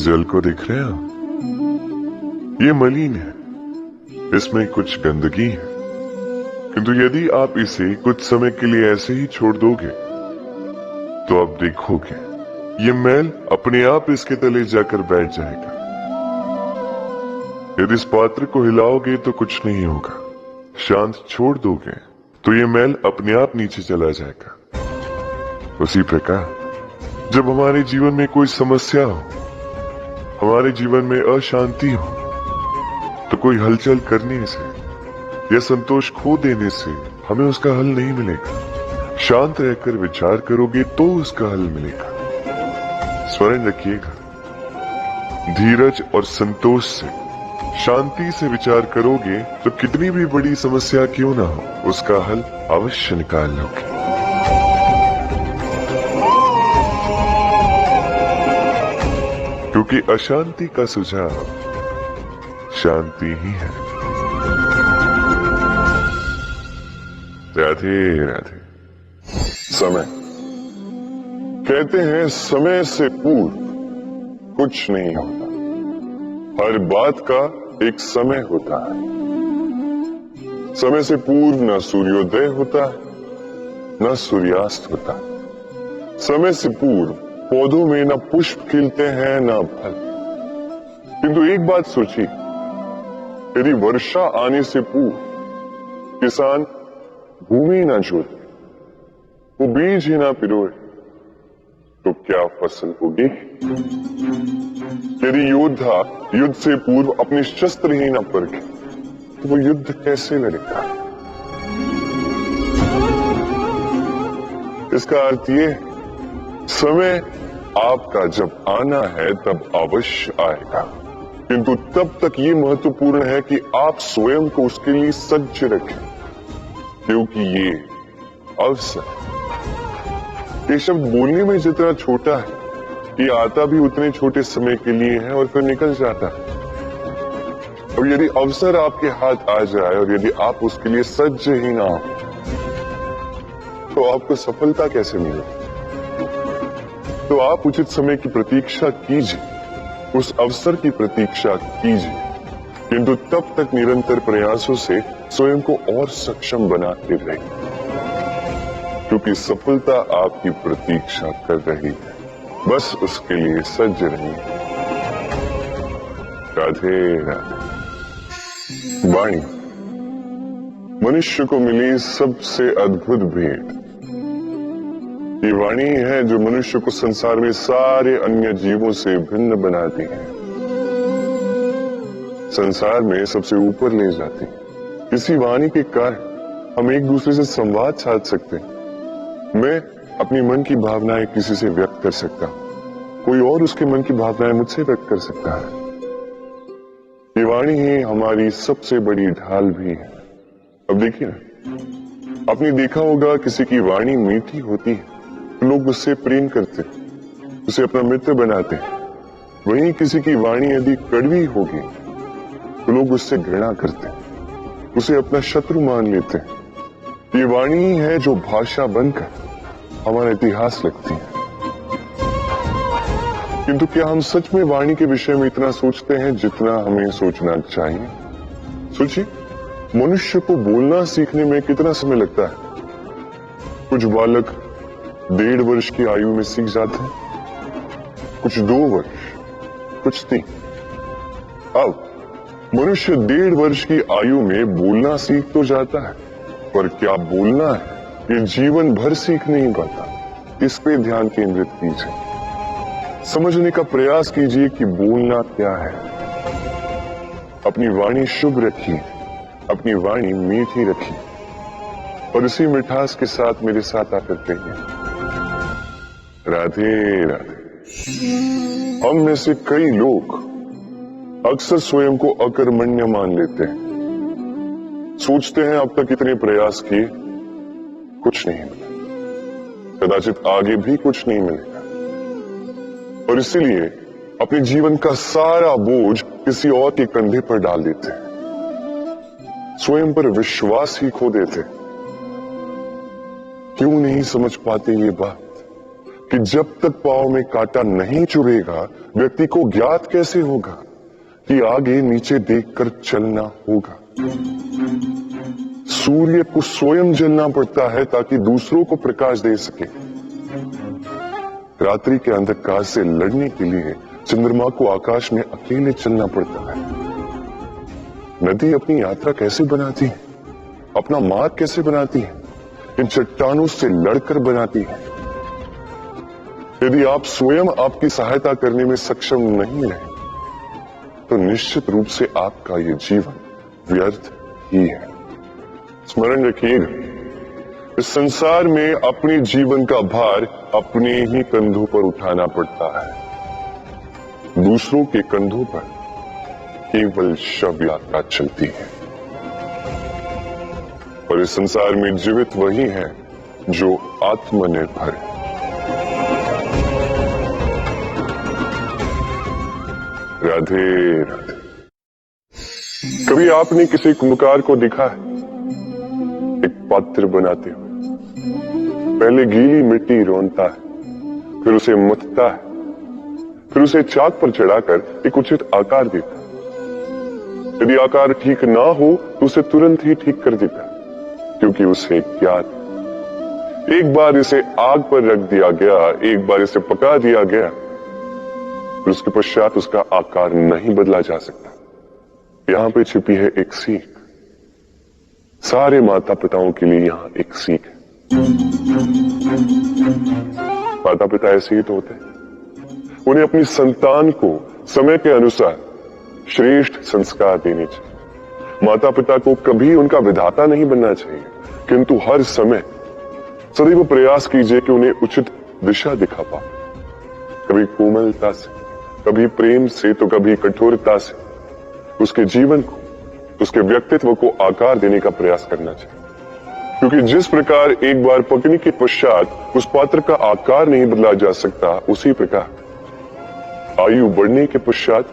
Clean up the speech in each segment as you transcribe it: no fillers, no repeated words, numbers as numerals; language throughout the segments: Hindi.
जल को देख रहे हैं आप? ये मलिन है, इसमें कुछ गंदगी है, किंतु यदि आप इसे कुछ समय के लिए ऐसे ही छोड़ दोगे तो आप देखोगे ये मैल अपने आप इसके तले जाकर बैठ जाएगा। यदि इस पात्र को हिलाओगे तो कुछ नहीं होगा, शांत छोड़ दोगे तो ये मैल अपने आप नीचे चला जाएगा। उसी प्रकार जब हमारे जीवन में कोई समस्या हो, हमारे जीवन में अशांति हो, तो कोई हलचल करने से या संतोष खो देने से हमें उसका हल नहीं मिलेगा। शांत रहकर विचार करोगे तो उसका हल मिलेगा। स्मरण रखिएगा, धीरज और संतोष से, शांति से विचार करोगे तो कितनी भी बड़ी समस्या क्यों ना हो, उसका हल अवश्य निकाल लोगे। क्योंकि अशांति का सुझाव शांति ही है। राधे राधे। समय, कहते हैं समय से पूर्व कुछ नहीं होता, हर बात का एक समय होता है। समय से पूर्व न सूर्योदय होता है, न सूर्यास्त होता है। समय से पूर्व पौधों में न पुष्प खिलते हैं न फल। किंतु एक बात सोचिए, यदि वर्षा आने से पूर्व किसान भूमि न जोते, वो बीज ही ना पिरोए, तो क्या फसल होगी? यदि योद्धा युद्ध से पूर्व अपने शस्त्र ही न परखे, तो वो युद्ध कैसे लड़ेगा? इसका अर्थ ये, समय आपका जब आना है तब अवश्य आएगा, किंतु तब तक ये महत्वपूर्ण है कि आप स्वयं को उसके लिए सज्ज रखें, क्योंकि ये अवसर, ये शब्द बोलने में जितना छोटा है, ये आता भी उतने छोटे समय के लिए है और फिर निकल जाता है। और यदि अवसर आपके हाथ आ जाए और यदि आप उसके लिए सज्ज ही ना हो, तो आपको सफलता कैसे मिलेगी? तो आप उचित समय की प्रतीक्षा कीजिए, उस अवसर की प्रतीक्षा कीजिए, किंतु तब तक निरंतर प्रयासों से स्वयं को और सक्षम बनाते रहिए, क्योंकि सफलता आपकी प्रतीक्षा कर रही है। बस उसके लिए सज्ज रहिए। राधे राधे। वाणी मनुष्य को मिली सबसे अद्भुत भेंट। ये वाणी है जो मनुष्य को संसार में सारे अन्य जीवों से भिन्न बनाती है, संसार में सबसे ऊपर ले जाती है। इसी वाणी के कारण हम एक दूसरे से संवाद साध सकते हैं। मैं अपनी मन की भावनाएं किसी से व्यक्त कर सकता हूं, कोई और उसके मन की भावनाएं मुझसे व्यक्त कर सकता है। ये वाणी ही हमारी सबसे बड़ी ढाल भी है। अब देखिए ना, आपने देखा होगा किसी की वाणी मीठी होती है तो लोग उससे प्रेम करते हैं, उसे अपना मित्र बनाते हैं। वहीं किसी की वाणी यदि कड़वी होगी तो लोग उससे घृणा करते हैं, उसे अपना शत्रु मान लेते हैं। ये वाणी ही है जो भाषा बनकर हमारा इतिहास लिखती है। किंतु क्या हम सच में वाणी के विषय में इतना सोचते हैं जितना हमें सोचना चाहिए? सोचिए, मनुष्य को बोलना सीखने में कितना समय लगता है? कुछ बालक 1.5 वर्ष की आयु में सीख जाते हैं, कुछ 2 वर्ष, कुछ 3। अब मनुष्य 1.5 वर्ष की आयु में बोलना सीख तो जाता है, पर क्या बोलना है ये जीवन भर सीख नहीं पाता। इस पे ध्यान केंद्रित कीजिए, समझने का प्रयास कीजिए कि बोलना क्या है। अपनी वाणी शुभ रखिए, अपनी वाणी मीठी रखिए, और इसी मिठास के साथ मेरे साथ आकर कहिए, राधे राधे। हम में से कई लोग अक्सर स्वयं को अकर्मण्य मान लेते हैं, सोचते हैं अब तक इतने प्रयास किए, कुछ नहीं मिला, कदाचित आगे भी कुछ नहीं मिलेगा, और इसीलिए अपने जीवन का सारा बोझ किसी और के कंधे पर डाल देते हैं, स्वयं पर विश्वास ही खो देते। क्यों नहीं समझ पाते ये बात? कि जब तक पांव में कांटा नहीं चुभेगा व्यक्ति को ज्ञात कैसे होगा कि आगे नीचे देखकर चलना होगा। सूर्य को स्वयं जलना पड़ता है ताकि दूसरों को प्रकाश दे सके। रात्रि के अंधकार से लड़ने के लिए चंद्रमा को आकाश में अकेले चलना पड़ता है। नदी अपनी यात्रा कैसे बनाती है, अपना मार्ग कैसे बनाती है, इन चट्टानों से लड़कर बनाती है। यदि आप स्वयं आपकी सहायता करने में सक्षम नहीं रहे तो निश्चित रूप से आपका यह जीवन व्यर्थ ही है। स्मरण रखिएगा, इस संसार में अपने जीवन का भार अपने ही कंधों पर उठाना पड़ता है। दूसरों के कंधों पर केवल शव यात्रा चलती है। और इस संसार में जीवित वही है जो आत्मनिर्भर है। राधे राधे। कभी आपने किसी कुम्भकार को देखा है एक पात्र बनाते हुए? पहले गीली मिट्टी रोनता है, फिर उसे मथता है, फिर उसे चाक पर चढ़ाकर एक उचित आकार देता है। यदि आकार ठीक ना हो तो उसे तुरंत ही ठीक कर देता है, क्योंकि उसे ज्ञात एक बार इसे आग पर रख दिया गया, एक बार इसे पका दिया गया, फिर उसके पश्चात उसका आकार नहीं बदला जा सकता। यहां पे छिपी है एक सीख। सारे माता पिताओं के लिए यहां एक सीख है। माता पिता ऐसे ही तो होते हैं। उन्हें अपनी संतान को समय के अनुसार श्रेष्ठ संस्कार देने चाहिए। माता पिता को कभी उनका विधाता नहीं बनना चाहिए, किंतु हर समय सदैव प्रयास कीजिए कि उन्हें उचित दिशा दिखा पाओ। कभी कोमलता से, कभी प्रेम से, तो कभी कठोरता से उसके जीवन को, उसके व्यक्तित्व को आकार देने का प्रयास करना चाहिए। क्योंकि जिस प्रकार एक बार पकने के पश्चात उस पात्र का आकार नहीं बदला जा सकता, उसी प्रकार आयु बढ़ने के पश्चात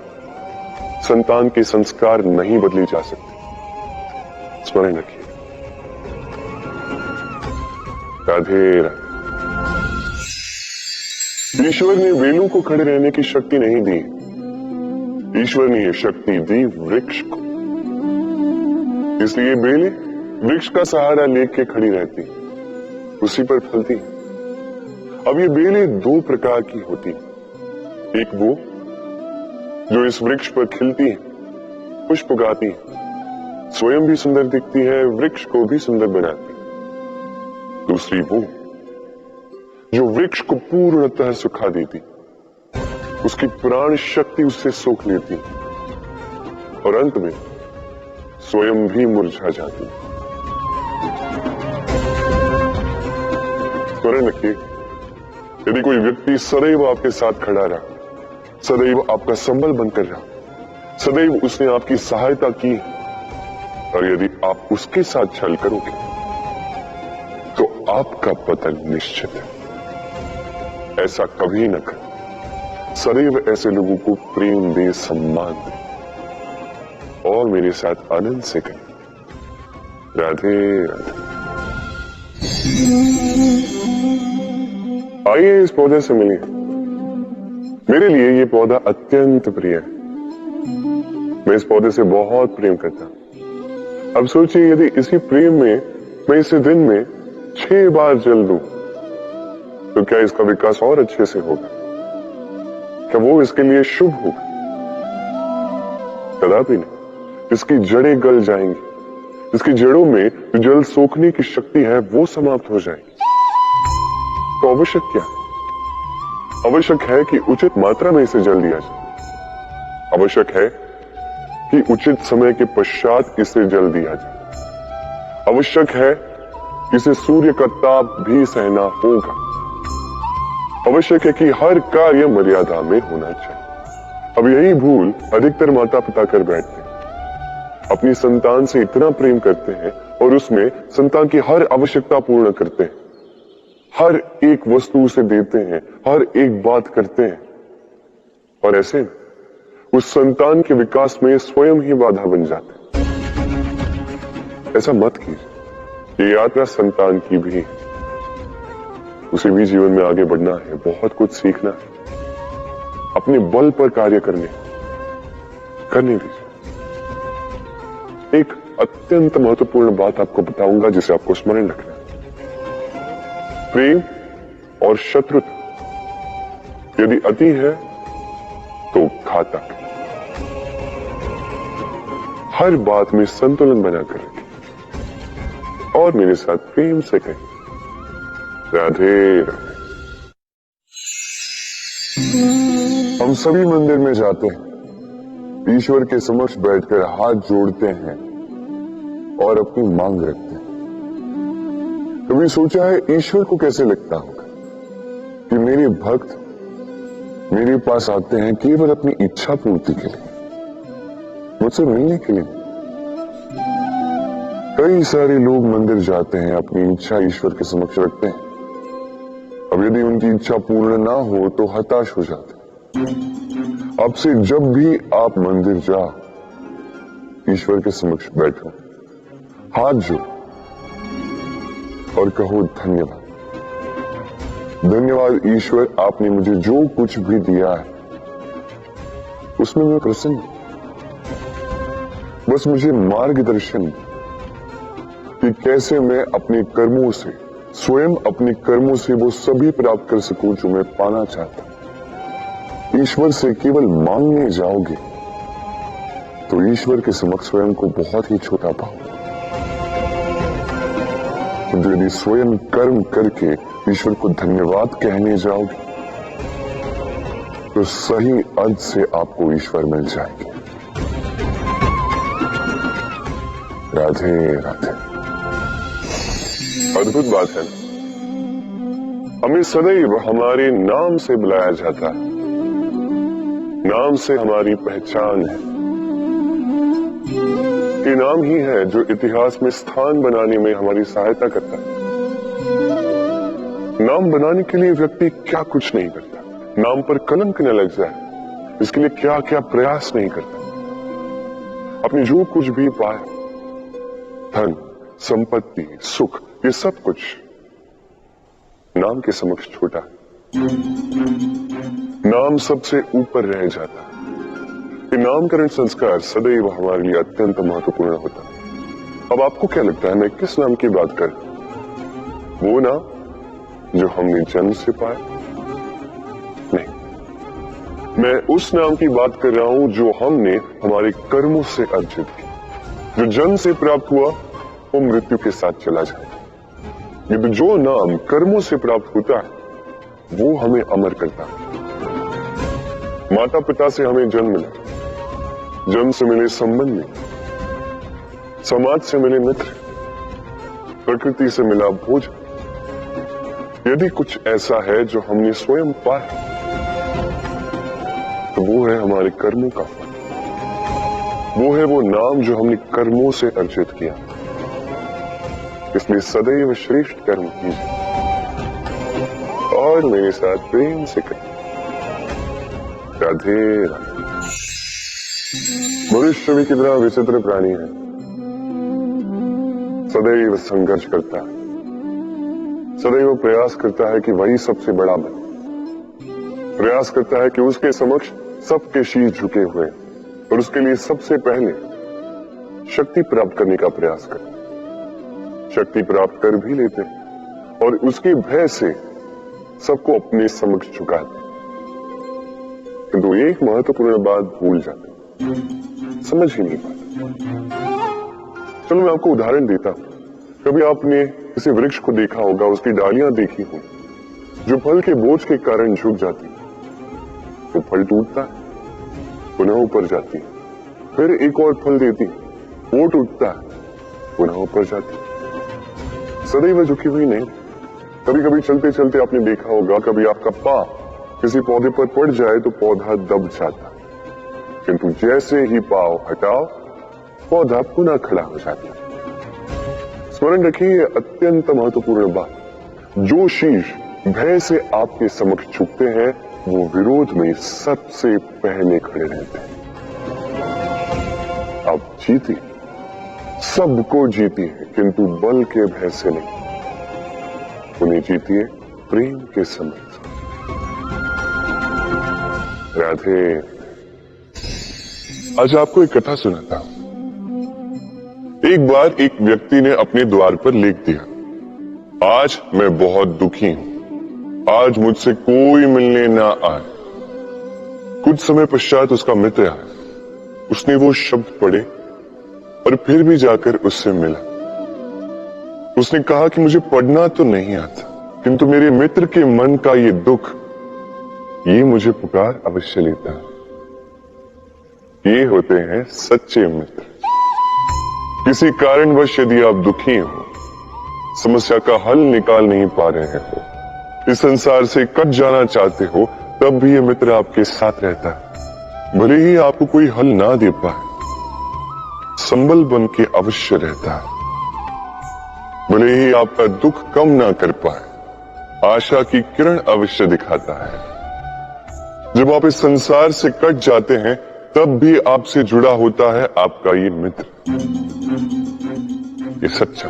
संतान के संस्कार नहीं बदले जा सकते। स्मरण रखिए। राधे राधे। ईश्वर ने बेलों को खड़े रहने की शक्ति नहीं दी, ईश्वर ने यह शक्ति दी वृक्ष को। इसलिए बेलें वृक्ष का सहारा लेके खड़ी रहती, उसी पर फलती। अब ये बेलें दो प्रकार की होती, एक वो जो इस वृक्ष पर खिलती है, पुष्प उगाती है, स्वयं भी सुंदर दिखती है, वृक्ष को भी सुंदर बनाती। दूसरी वो जो वृक्ष को पूर्णतः सुखा देती, उसकी प्राण शक्ति उससे सोख लेती और अंत में स्वयं भी मुरझा जाती। स्मरण रखिए, यदि कोई व्यक्ति सदैव आपके साथ खड़ा रहा, सदैव आपका संबल बनकर रहा, सदैव उसने आपकी सहायता की, और यदि आप उसके साथ छल करोगे तो आपका पतन निश्चित है। ऐसा कभी न करें। सदैव ऐसे लोगों को प्रेम दे, सम्मान दे और मेरे साथ आनंद से करें। राधे राधे। आइए इस पौधे से मिलिए। मेरे लिए ये पौधा अत्यंत प्रिय है। मैं इस पौधे से बहुत प्रेम करता हूं। अब सोचिए, यदि इसी प्रेम में मैं इसे दिन में 6 बार जल दूं तो क्या इसका विकास और अच्छे से होगा? क्या वो इसके लिए शुभ होगा? कदापि नहीं। इसकी जड़ें गल जाएंगी, इसकी जड़ों में जो जल सोखने की शक्ति है वो समाप्त हो जाएगी। तो आवश्यक क्या? आवश्यक है कि उचित मात्रा में इसे जल दिया जाए। आवश्यक है कि उचित समय के पश्चात इसे जल दिया जाए। आवश्यक है इसे सूर्य का ताप भी सहना होगा। आवश्यक है कि हर कार्य मर्यादा में होना चाहिए। अब यही भूल अधिकतर माता पिता कर बैठते हैं। अपनी संतान से इतना प्रेम करते हैं और उसमें संतान की हर आवश्यकता पूर्ण करते हैं, हर एक वस्तु उसे देते हैं, हर एक बात करते हैं, और ऐसे उस संतान के विकास में स्वयं ही बाधा बन जाते हैं। ऐसा मत कीजिए। ये यात्रा संतान की भी है। उसे भी जीवन में आगे बढ़ना है, बहुत कुछ सीखना है, अपने बल पर कार्य करने दीजिए। एक अत्यंत महत्वपूर्ण बात आपको बताऊंगा जिसे आपको स्मरण रखना है। प्रेम और शत्रुता यदि अति है तो घातक है। हर बात में संतुलन बनाकर रखें और मेरे साथ प्रेम से कहें, राधे राधे। हम सभी मंदिर में जाते हैं, ईश्वर के समक्ष बैठकर हाथ जोड़ते हैं और अपनी मांग रखते हैं। कभी सोचा है ईश्वर को कैसे लगता होगा कि मेरे भक्त मेरे पास आते हैं केवल अपनी इच्छा पूर्ति के लिए, मुझसे मिलने के लिए। कई सारे लोग मंदिर जाते हैं, अपनी इच्छा ईश्वर के समक्ष रखते हैं। अब यदि उनकी इच्छा पूर्ण ना हो तो हताश हो जाते हैं। अब से जब भी आप मंदिर जाओ, ईश्वर के समक्ष बैठो, हाथ जोड़ो और कहो धन्यवाद। धन्यवाद ईश्वर, आपने मुझे जो कुछ भी दिया है उसमें मैं प्रसन्न हूं। बस मुझे मार्गदर्शन कि कैसे मैं अपने कर्मों से, स्वयं अपने कर्मों से वो सभी प्राप्त कर सकूं जो मैं पाना चाहता हूं। ईश्वर से केवल मांगने जाओगे तो ईश्वर के समक्ष स्वयं को बहुत ही छोटा पाओगे। यदि स्वयं कर्म करके ईश्वर को धन्यवाद कहने जाओगे तो सही अर्थ से आपको ईश्वर मिल जाएंगे। राधे राधे। अद्भुत बात है, हमें सदैव हमारे नाम से बुलाया जाता है। नाम से हमारी पहचान है। ये नाम ही है जो इतिहास में स्थान बनाने में हमारी सहायता करता है। नाम बनाने के लिए व्यक्ति क्या कुछ नहीं करता, नाम पर कलंक न लग जाए इसके लिए क्या क्या प्रयास नहीं करता। अपने जो कुछ भी पाए, धन, संपत्ति, सुख, ये सब कुछ नाम के समक्ष छोटा है। नाम सबसे ऊपर रह जाता है। ये नामकरण संस्कार सदैव हमारे लिए अत्यंत महत्वपूर्ण होता है। अब आपको क्या लगता है मैं किस नाम की बात करूं? वो नाम जो हमने जन्म से पाया? नहीं, मैं उस नाम की बात कर रहा हूं जो हमने हमारे कर्मों से अर्जित किया। जो जन्म से प्राप्त हुआ वो मृत्यु के साथ चला जाता है। ये तो जो नाम कर्मों से प्राप्त होता है वो हमें अमर करता है। माता पिता से हमें जन्म मिला, जन्म से मिले संबंधी, समाज से मिले मित्र, प्रकृति से मिला भोजन। यदि कुछ ऐसा है जो हमने स्वयं पाया तो वो है हमारे कर्मों का फल। वो है वो नाम जो हमने कर्मों से अर्जित किया। इसलिए सदैव श्रेष्ठ कर्म कीजिए और मेरे साथ प्रेम से करें, राधे राधे। मनुष्य भी कितना विचित्र प्राणी है, सदैव संघर्ष करता है, सदैव प्रयास करता है कि वही सबसे बड़ा बने, प्रयास करता है कि उसके समक्ष सबके शीश झुके हुए और उसके लिए सबसे पहले शक्ति प्राप्त करने का प्रयास करे। शक्ति प्राप्त कर भी लेते और उसके भय से सबको अपने समक्ष झुकाते, किंतु एक महत्वपूर्ण बात भूल जाते, समझ ही नहीं पाते। चलो मैं आपको उदाहरण देता हूं। कभी आपने किसी वृक्ष को देखा होगा, उसकी डालियां देखी हो जो फल के बोझ के कारण झुक जाती, तो फल टूटता है, पुनः ऊपर जाती है, फिर एक और फल देती, वो टूटता है, पुनः ऊपर जाती, सदैव झुकी हुई नहीं। कभी कभी चलते चलते आपने देखा होगा, कभी आपका पांव किसी पौधे पर पड़ जाए तो पौधा दब जाता, किंतु जैसे ही पांव हटाओ पौधा पुनः खड़ा हो जाता। स्मरण रखिए अत्यंत महत्वपूर्ण बात, जो शीश भय से आपके समक्ष झुकते हैं वो विरोध में सबसे पहले खड़े रहते हैं। आप जीती, सबको जीती है, किंतु बल के भय से नहीं। उन्हें जीतिए प्रेम के समान। राधे, आज आपको एक कथा सुनाता हूं। एक बार एक व्यक्ति ने अपने द्वार पर लिख दिया, आज मैं बहुत दुखी हूं, आज मुझसे कोई मिलने ना आए। कुछ समय पश्चात उसका मित्र आया, उसने वो शब्द पढ़े और फिर भी जाकर उससे मिला। उसने कहा कि मुझे पढ़ना तो नहीं आता, किंतु मेरे मित्र के मन का ये दुख, ये मुझे पुकार अवश्य लेता है। ये होते हैं सच्चे मित्र। किसी कारणवश यदि आप दुखी हो, समस्या का हल निकाल नहीं पा रहे हो, इस संसार से कट जाना चाहते हो, तब भी ये मित्र आपके साथ रहता है। भले ही आपको कोई हल ना दे पाए, संबल बन के अवश्य रहता है। भले ही आपका दुख कम ना कर पाए, आशा की किरण अवश्य दिखाता है। जब आप इस संसार से कट जाते हैं, तब भी आपसे जुड़ा होता है आपका ये मित्र, ये सच्चा।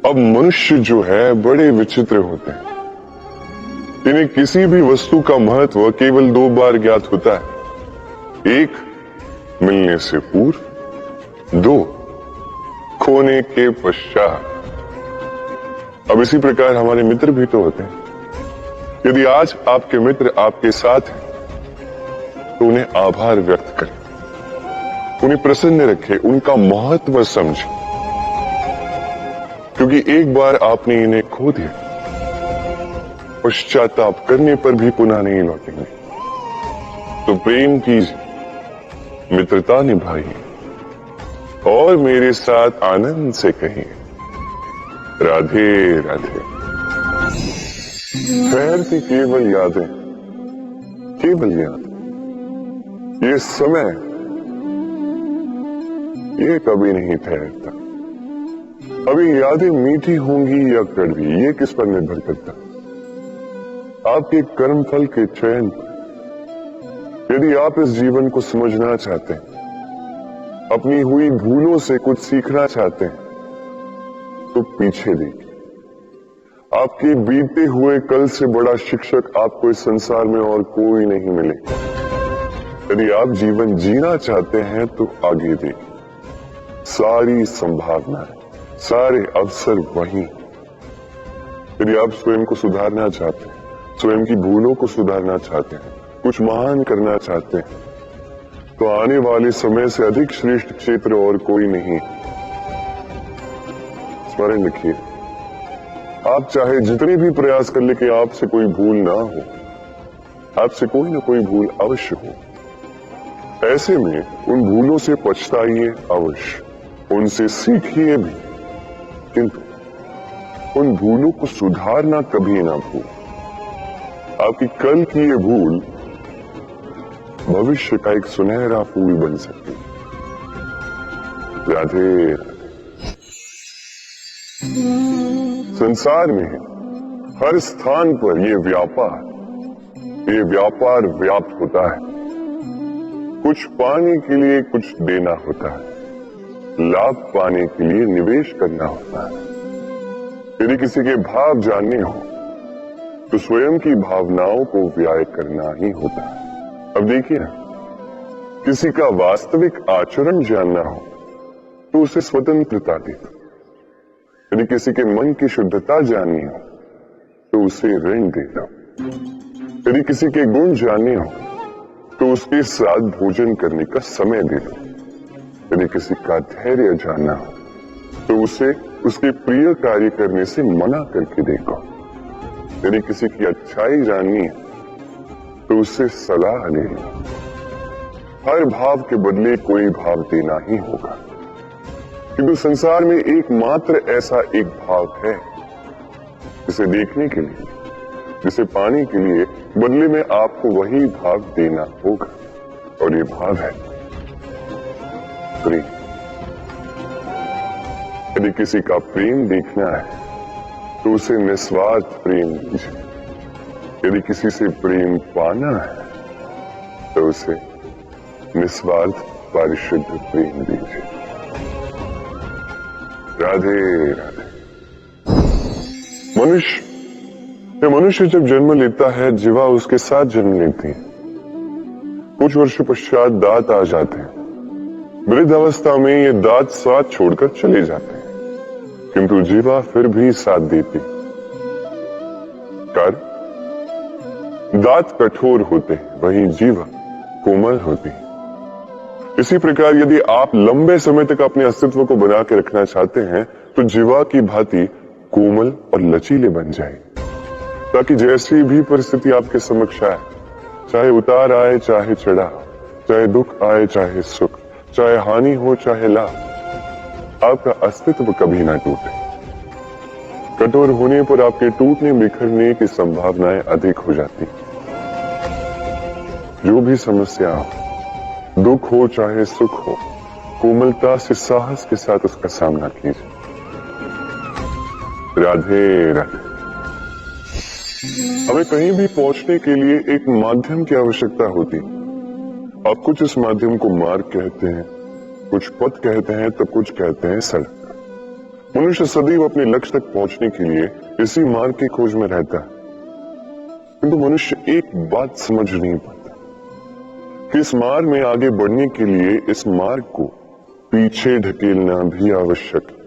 अब मनुष्य जो है बड़े विचित्र होते हैं। इन्हें किसी भी वस्तु का महत्व केवल दो बार ज्ञात होता है। एक, मिलने से पूर्व, दो, खोने के पश्चात। अब इसी प्रकार हमारे मित्र भी तो होते हैं। यदि आज आपके मित्र आपके साथ हैं, तो उन्हें आभार व्यक्त करें, उन्हें प्रसन्न रखें, उनका महत्व समझें, क्योंकि एक बार आपने इन्हें खो दिया, पश्चाताप करने पर भी पुनः नहीं लौटेंगे। तो प्रेम कीजिए, मित्रता निभाइए और मेरे साथ आनंद से कहिए, राधे राधे। ठहरती केवल यादें, केवल यादें। ये समय, ये कभी नहीं ठहरता। अभी यादें मीठी होंगी या कड़वी, ये किस पर निर्भर करता, आपके कर्मफल के चयन पर। यदि आप इस जीवन को समझना चाहते हैं, अपनी हुई भूलों से कुछ सीखना चाहते हैं, तो पीछे देखिए। आपके बीते हुए कल से बड़ा शिक्षक आपको इस संसार में और कोई नहीं मिले। यदि आप जीवन जीना चाहते हैं, तो आगे देखिए। सारी संभावनाएं, सारे अवसर वहीं। यदि आप स्वयं को सुधारना चाहते हैं, स्वयं की भूलों को सुधारना चाहते हैं, कुछ महान करना चाहते हैं, तो आने वाले समय से अधिक श्रेष्ठ क्षेत्र और कोई नहीं। स्मरण रखिए, आप चाहे जितने भी प्रयास कर ले कि आपसे कोई भूल ना हो, आपसे कोई ना कोई भूल अवश्य हो। ऐसे में उन भूलों से पछताइए अवश्य, उनसे सीखिए भी, किंतु उन भूलों को सुधारना कभी ना भूल। आपकी कल की ये भूल भविष्य का एक सुनहरा फूल बन सकती है। राधे। संसार में हर स्थान पर ये व्यापार व्याप्त होता है। कुछ पाने के लिए कुछ देना होता है, लाभ पाने के लिए निवेश करना होता है। यदि किसी के भाव जानने हो, तो स्वयं की भावनाओं को व्यय करना ही होता है। अब देखिए ना, किसी का वास्तविक आचरण जानना हो, तो उसे स्वतंत्रता दे दो। यदि किसी के मन की शुद्धता जाननी हो, तो उसे ऋण दे दो। यदि किसी के गुण जानने हो, तो उसके साथ भोजन करने का समय दे दो। यदि किसी का धैर्य जानना हो, तो उसे उसके प्रिय कार्य करने से मना करके देखो। यदि किसी की अच्छाई जाननी है, तो उससे सलाह ले लो। हर भाव के बदले कोई भाव देना ही होगा, किंतु संसार में एकमात्र ऐसा एक भाव है, जिसे देखने के लिए, जिसे पाने के लिए बदले में आपको वही भाव देना होगा, और ये भाव है प्रेम। यदि किसी का प्रेम देखना है, तो उसे निस्वार्थ प्रेम दीजिए। यदि किसी से प्रेम पाना है, तो उसे निस्वार्थ परिशुद्ध प्रेम दीजिए। राधे राधे। मनुष्य जब जन्म लेता है, जीवा उसके साथ जन्म लेती है। कुछ वर्षों पश्चात दांत आ जाते हैं। वृद्ध अवस्था में ये दांत साथ छोड़कर चले जाते हैं, किंतु जीवा फिर भी साथ देती। दांत कठोर होते हैं, वहीं जीवा कोमल होती है। इसी प्रकार यदि आप लंबे समय तक अपने अस्तित्व को बना के रखना चाहते हैं, तो जीवा की भांति कोमल और लचीले बन जाए, ताकि जैसी भी परिस्थिति आपके समक्ष आए, चाहे उतार आए चाहे चढ़ाव, चाहे दुख आए चाहे सुख, चाहे हानि हो चाहे लाभ, आपका अस्तित्व कभी ना टूटे। कठोर होने पर आपके टूटने बिखरने की संभावनाएं अधिक हो जाती। जो भी समस्या हो, दुख हो चाहे सुख हो, कोमलता से साहस के साथ उसका सामना कीजिए। राधे राधे। हमें कहीं भी पहुंचने के लिए एक माध्यम की आवश्यकता होती। अब कुछ इस माध्यम को मार्ग कहते हैं, कुछ पथ कहते हैं, तो कुछ कहते हैं सड़क। मनुष्य सदैव अपने लक्ष्य तक पहुंचने के लिए इसी मार्ग की खोज में रहता है, किंतु मनुष्य एक बात समझ नहीं पाता कि इस मार्ग में आगे बढ़ने के लिए इस मार्ग को पीछे ढकेलना भी आवश्यक है।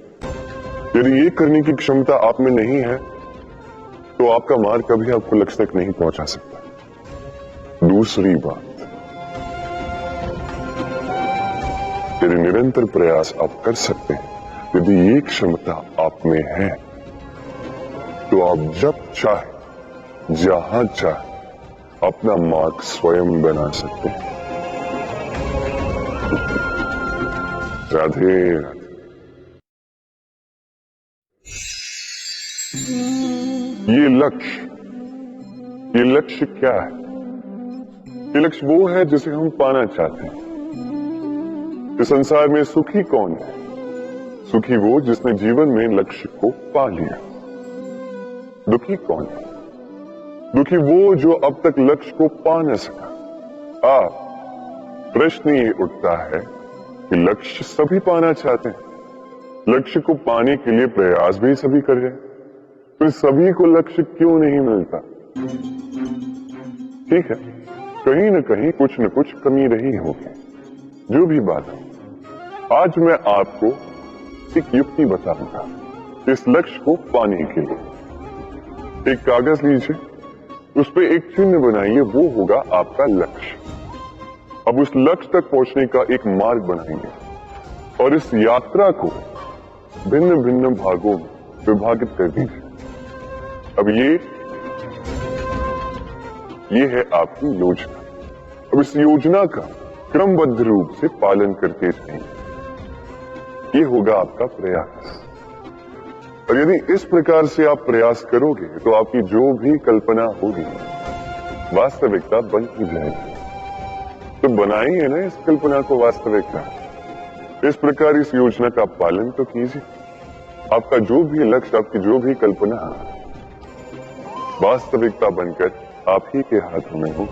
यदि ये करने की क्षमता आप में नहीं है, तो आपका मार्ग कभी आपको लक्ष्य तक नहीं पहुंचा सकता। दूसरी बात, यदि निरंतर प्रयास आप कर सकते हैं, यदि ये क्षमता आप में है, तो आप जब चाहे जहां चाहे अपना मार्ग स्वयं बना सकते हैं। राधे राधे। ये लक्ष्य क्या है? ये लक्ष्य वो है जिसे हम पाना चाहते हैं। इस संसार में सुखी कौन है? सुखी वो जिसने जीवन में लक्ष्य को पा लिया। दुखी कौन है? दुखी वो जो अब तक लक्ष्य को पा न सका। प्रश्न ये उठता है कि लक्ष्य सभी पाना चाहते हैं, लक्ष्य को पाने के लिए प्रयास भी सभी कर रहे हैं, फिर सभी को लक्ष्य क्यों नहीं मिलता? ठीक है, कहीं न कहीं कुछ न कुछ कमी रही होगी। जो भी बात है, आज मैं आपको एक युक्ति बताऊंगा इस लक्ष्य को पाने के लिए। एक कागज लीजिए, उस पर एक चिन्ह बनाइए, वो होगा आपका लक्ष्य। अब उस लक्ष्य तक पहुंचने का एक मार्ग बनाएंगे और इस यात्रा को भिन्न भिन्न भागों में विभाजित कर दीजिए। अब ये है आपकी योजना। अब इस योजना का क्रमबद्ध रूप से पालन करते रहेंगे। ये होगा आपका प्रयास। और यदि इस प्रकार से आप प्रयास करोगे, तो आपकी जो भी कल्पना होगी वास्तविकता बन ही जाएगी। तो बनाइए ना इस कल्पना को वास्तविकता। इस प्रकार इस योजना का पालन तो कीजिए। आपका जो भी लक्ष्य, आपकी जो भी कल्पना वास्तविकता बनकर आप ही के हाथों में हो।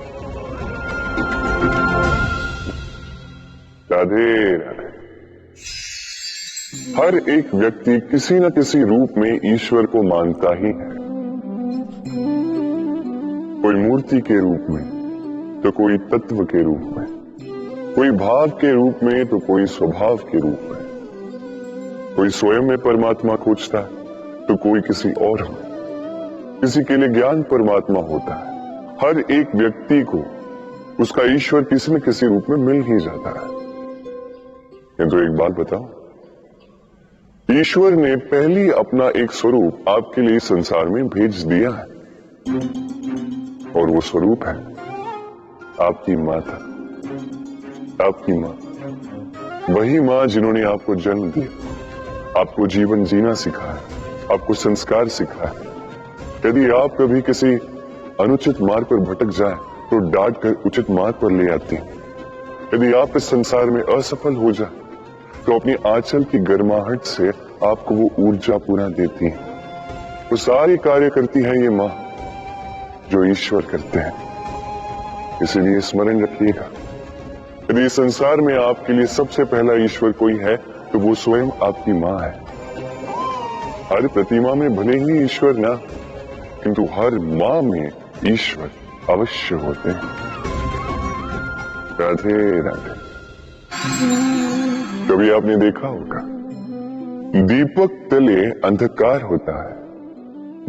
राधे राधे। हर एक व्यक्ति किसी न किसी रूप में ईश्वर को मानता ही है। कोई मूर्ति के रूप में, तो कोई तत्व के रूप में, कोई भाव के रूप में, तो कोई स्वभाव के रूप में। कोई स्वयं में परमात्मा खोजता है, तो कोई किसी और में। किसी के लिए ज्ञान परमात्मा होता है। हर एक व्यक्ति को उसका ईश्वर किसी न किसी रूप में मिल ही जाता है। किंतु एक बात बताओ, ईश्वर ने पहले अपना एक स्वरूप आपके लिए संसार में भेज दिया है, और वो स्वरूप है आपकी माता, आपकी मां। वही मां जिन्होंने आपको जन्म दिया, आपको जीवन जीना सिखाया, आपको संस्कार सिखाया। यदि आप कभी किसी अनुचित मार्ग पर भटक जाए, तो डांट कर उचित मार्ग पर ले आती हैं। यदि आप इस संसार में असफल हो जाए, तो अपनी आंचल की गर्माहट से आपको वो ऊर्जा पूरा देती है। वो सारी कार्य करती है ये मां जो ईश्वर करते हैं। इसीलिए स्मरण रखिएगा, यदि इस संसार में आपके लिए सबसे पहला ईश्वर कोई है, तो वो स्वयं आपकी मां है। हर प्रतिमा में भले ही ईश्वर ना, किंतु हर मां में ईश्वर अवश्य होते हैं। राधे राधे। कभी आपने देखा होगा, दीपक तले अंधकार होता है।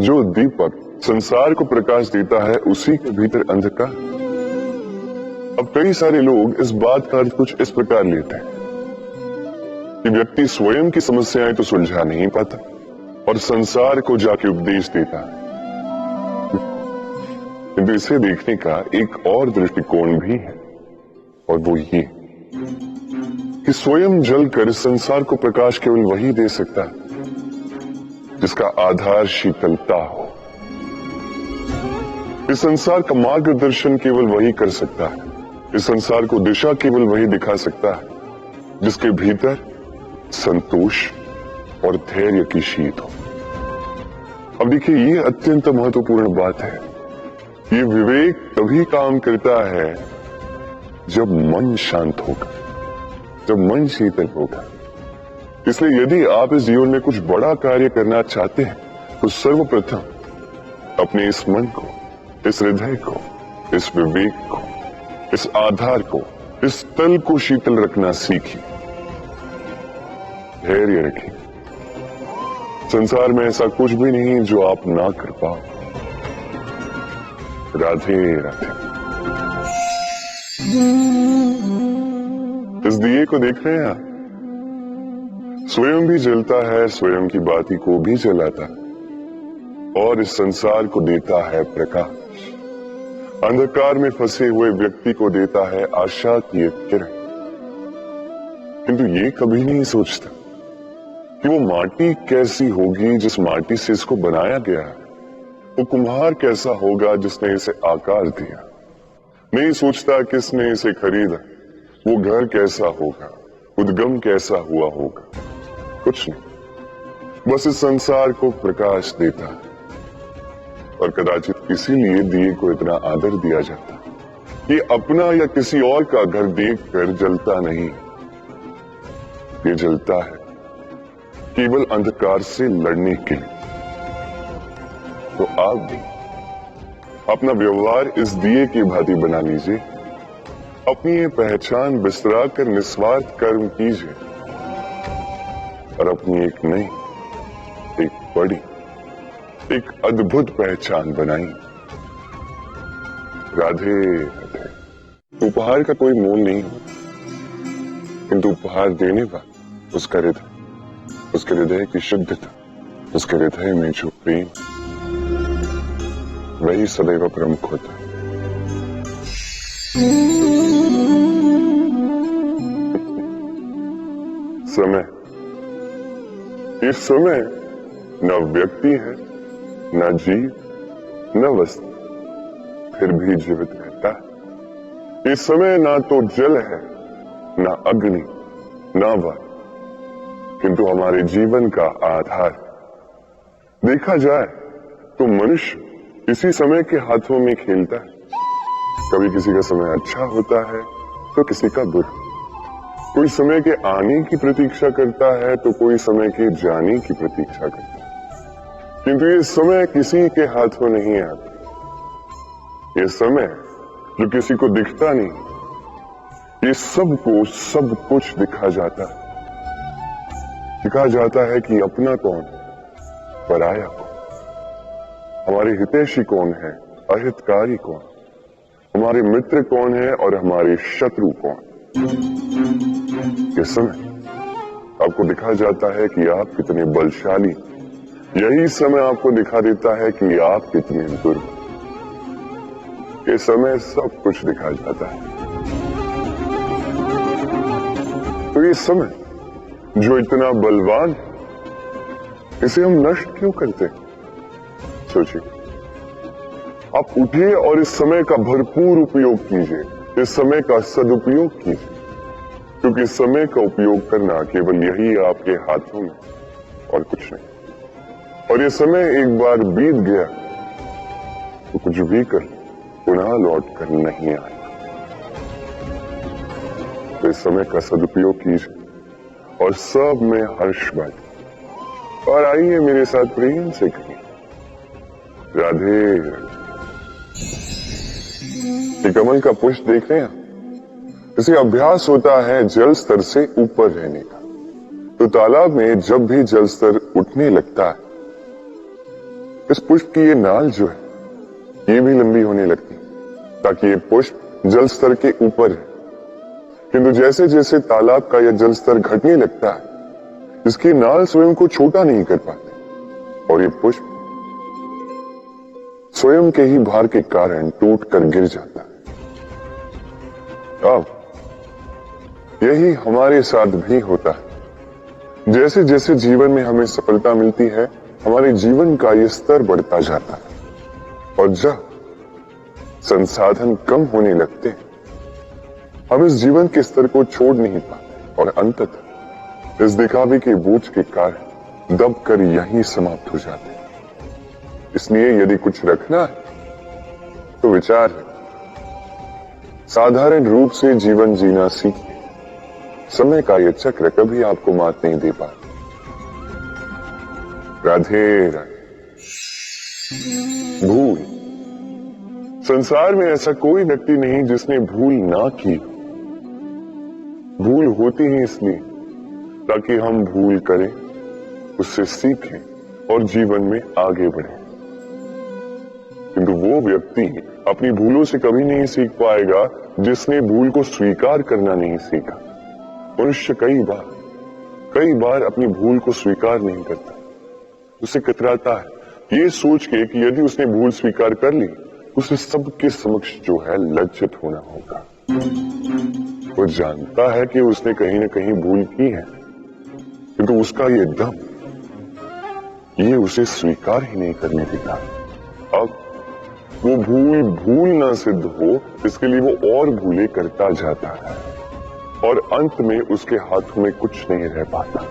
जो दीपक संसार को प्रकाश देता है, उसी के भीतर अंधकार। अब कई सारे लोग इस बात का अर्थ कुछ इस प्रकार लेते हैं कि व्यक्ति स्वयं की समस्याएं तो सुलझा नहीं पाता और संसार को जाके उपदेश देता है। किंतु इसे देखने का एक और दृष्टिकोण भी है, और वो ये कि स्वयं जलकर संसार को प्रकाश केवल वही दे सकता है जिसका आधार शीतलता हो। इस संसार का मार्गदर्शन केवल वही कर सकता है, इस संसार को दिशा केवल वही दिखा सकता है जिसके भीतर संतोष और धैर्य की शीत हो। अब देखिए, ये अत्यंत महत्वपूर्ण बात है। ये विवेक तभी काम करता है जब मन शांत होगा, जब मन शीतल होगा। इसलिए यदि आप इस जीवन में कुछ बड़ा कार्य करना चाहते हैं, तो सर्वप्रथम अपने इस मन को, इस हृदय को, इस विवेक को, इस आधार को, इस तल को शीतल रखना सीखिए, धैर्य रखिए। संसार में ऐसा कुछ भी नहीं जो आप ना कर पाओ। राधे राधे। इस दिए को देख रहे हैं आप? स्वयं भी जलता है, स्वयं की बाती को भी जलाता है और इस संसार को देता है प्रकाश। अंधकार में फंसे हुए व्यक्ति को देता है आशा की एक किरण। किंतु ये कभी नहीं सोचता कि वो माटी कैसी होगी जिस माटी से इसको बनाया गया है, वो कुम्हार कैसा होगा जिसने इसे आकार दिया। नहीं सोचता किसने इसे खरीदा, वो घर कैसा होगा, उद्गम कैसा हुआ होगा, कुछ नहीं। बस इस संसार को प्रकाश देता है। और कदाचित इसीलिए दिए को इतना आदर दिया जाता है कि अपना या किसी और का घर देखकर जलता नहीं, ये जलता है केवल अंधकार से लड़ने के लिए। तो आप भी अपना व्यवहार इस दिए की भांति बना लीजिए, अपनी ये पहचान बिसरा कर निस्वार्थ कर्म कीजिए और अपनी एक नई, एक बड़ी, एक अद्भुत पहचान बनाइए। राधे राधे। उपहार का कोई मोल नहीं हो, किंतु उपहार देने वाला उसका हृदय, उसके हृदय की शुद्धता, उसके हृदय में जो प्रेम, वही सदैव प्रमुख होता है। समय, ये समय न व्यक्ति है, न जीव, न वस्तु, फिर भी जीवित रहता है। ये समय ना तो जल है, ना अग्नि, ना वायु, किंतु हमारे जीवन का आधार। देखा जाए तो मनुष्य इसी समय के हाथों में खेलता है। कभी किसी का समय अच्छा होता है तो किसी का बुरा, कोई समय के आने की प्रतीक्षा करता है तो कोई समय के जाने की प्रतीक्षा करता है। किंतु ये समय किसी के हाथों नहीं आता। ये समय जो किसी को दिखता नहीं, ये सबको सब कुछ दिखा जाता है। दिखा जाता है कि अपना कौन, पराया कौन, हमारे हितैषी कौन है, अहितकारी कौन, हमारे मित्र कौन है और हमारे शत्रु कौन। ये समय आपको दिखा जाता है कि आप कितने बलशाली, यही समय आपको दिखा देता है कि आप कितने दुर्बल। ये समय सब कुछ दिखा जाता है। तो ये समय जो इतना बलवान है, इसे हम नष्ट क्यों करते हैं? सोचिए, आप उठिए और इस समय का भरपूर उपयोग कीजिए, इस समय का सदुपयोग कीजिए, क्योंकि समय का उपयोग करना केवल यही आपके हाथों में और कुछ नहीं। और ये समय एक बार बीत गया तो कुछ भी कर पुनः लौट कर नहीं आएगा। तो इस समय का सदुपयोग कीजिए और सब में हर्ष बांटिए, और आइए मेरे साथ प्रेम से कहें राधे राधे। ये कमल का पुष्प देख रहे हैं, इसे अभ्यास होता है जल स्तर से ऊपर रहने का। तो तालाब में जब भी जल स्तर उठने लगता है, इस पुष्प की ये नाल जो है ये भी लंबी होने लगती है, ताकि ये पुष्प जल स्तर के ऊपर है। किंतु जैसे जैसे तालाब का यह जल स्तर घटने लगता है, इसकी नाल स्वयं को छोटा नहीं कर पाते और ये पुष्प स्वयं के ही भार के कारण टूट कर गिर जाता है। अब यही हमारे साथ भी होता है। जैसे जैसे जीवन में हमें सफलता मिलती है, हमारे जीवन का ये स्तर बढ़ता जाता है, और जब संसाधन कम होने लगते हैं, हम इस जीवन के स्तर को छोड़ नहीं पाते और अंततः इस दिखावे के बोझ के कारण दब कर यहीं समाप्त हो जाते हैं। इसलिए यदि कुछ रखना है तो विचार है, साधारण रूप से जीवन जीना सीखिए। समय का यह चक्र कभी आपको मात नहीं दे पाता। राधे राधे। भूल। संसार में ऐसा कोई व्यक्ति नहीं जिसने भूल ना की। भूल होती है इसलिए ताकि हम भूल करें, उससे सीखें और जीवन में आगे बढ़ें। किंतु वो व्यक्ति अपनी भूलों से कभी नहीं सीख पाएगा जिसने भूल को स्वीकार करना नहीं सीखा। मनुष्य कई बार अपनी भूल को स्वीकार नहीं करता, उसे कतराता है ये सोच के कि यदि उसने भूल स्वीकार कर ली, उसे सबके समक्ष जो है लज्जित होना होगा। वो जानता है कि उसने कहीं ना कहीं भूल की है, किंतु उसका ये दम ये उसे स्वीकार ही नहीं करने देता। अब वो भूल ना सिद्ध हो, इसके लिए वो और भूलें करता जाता है और अंत में उसके हाथों में कुछ नहीं रह पाता,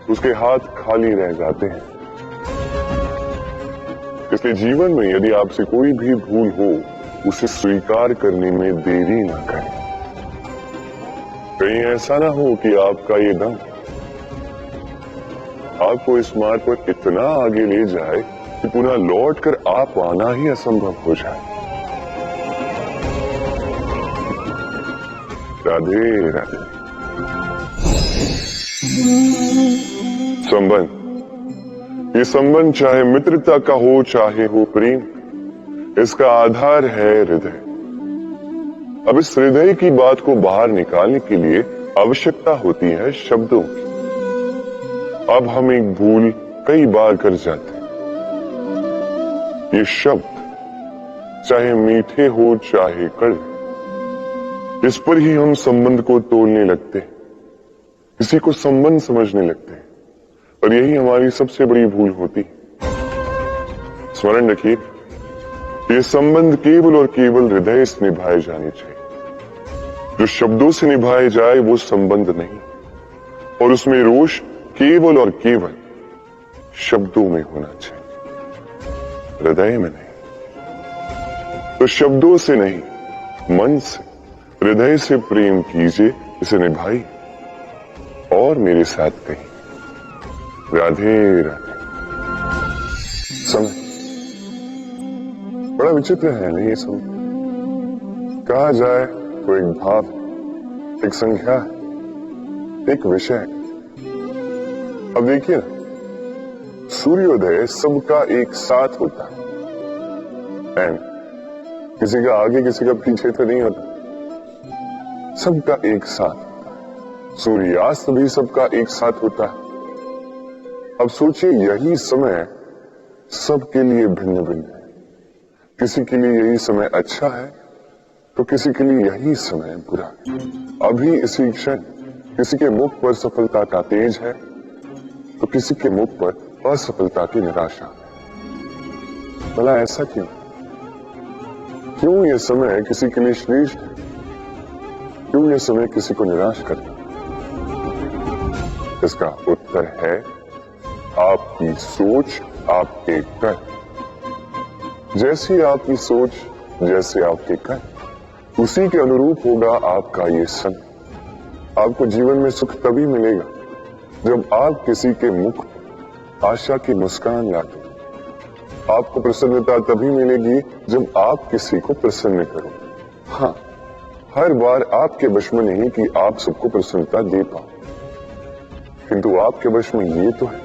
उसके हाथ खाली रह जाते हैं। इसलिए जीवन में यदि आपसे कोई भी भूल हो, उसे स्वीकार करने में देरी ना करें। कहीं ऐसा ना हो कि आपका ये दम आपको इस मार्ग पर इतना आगे ले जाए कि पुनः लौटकर आप आना ही असंभव हो जाए। राधे राधे। संबंध। ये संबंध चाहे मित्रता का हो चाहे हो प्रेम, इसका आधार है हृदय। अब इस हृदय की बात को बाहर निकालने के लिए आवश्यकता होती है शब्दों की। अब हम एक भूल कई बार कर जाते हैं। ये शब्द चाहे मीठे हो चाहे कड़वे, इस पर ही हम संबंध को तोलने लगते हैं, किसी को संबंध समझने लगते हैं, और यही हमारी सबसे बड़ी भूल होती है। स्मरण रखिए, ये संबंध केवल और केवल हृदय से निभाए जाने चाहिए। जो शब्दों से निभाए जाए वो संबंध नहीं, और उसमें रोष केवल और केवल शब्दों में होना चाहिए, हृदय में नहीं। तो शब्दों से नहीं, मन से, हृदय से प्रेम कीजिए, इसे निभाइए और मेरे साथ कहिए राधे राधे। समय बड़ा विचित्र है नहीं? ये समय कहा जाए तो एक भाव, एक संख्या, एक विषय। अब देखिए ना, सूर्योदय सबका एक साथ होता है, एंड किसी का आगे किसी का पीछे तो नहीं होता, सबका एक साथ होता है। सूर्यास्त भी सबका एक साथ होता है। अब सोचिए, यही समय सबके लिए भिन्न भिन्न है। किसी के लिए यही समय अच्छा है तो किसी के लिए यही समय बुरा है। अभी इसी क्षण किसी के मुख पर सफलता का तेज है तो किसी के मुख पर असफलता की निराशा है। भला ऐसा क्यों? क्यों यह समय किसी के लिए श्रेष्ठ है? क्यों यह समय किसी को निराश करता है? इसका उत्तर है आपकी सोच, आपके कर्म। जैसी आपकी सोच, जैसे आपके कर्म, उसी के अनुरूप होगा आपका ये समय। आपको जीवन में सुख तभी मिलेगा जब आप किसी के मुख आशा की मुस्कान ला दो। आपको प्रसन्नता तभी मिलेगी जब आप किसी को प्रसन्न करो। हाँ, हर बार आपके वश में नहीं कि आप सबको प्रसन्नता दे पाओ, किंतु आपके वश में ये तो है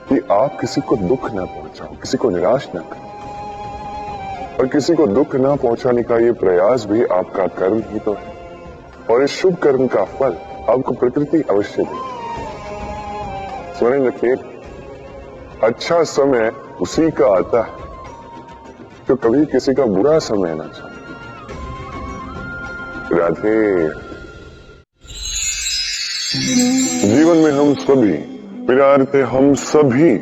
कि आप किसी को दुख ना पहुंचाओ, किसी को निराश ना करो। और किसी को दुख ना पहुंचाने का ये प्रयास भी आपका कर्म ही तो है, और इस शुभ कर्म का फल आपको प्रकृति अवश्य दे। स्मरण रखिए, अच्छा समय उसी का आता है जो कभी किसी का बुरा समय ना चाहे। राधे। जीवन में हम सभी, मेरा अर्थ है हम सभी,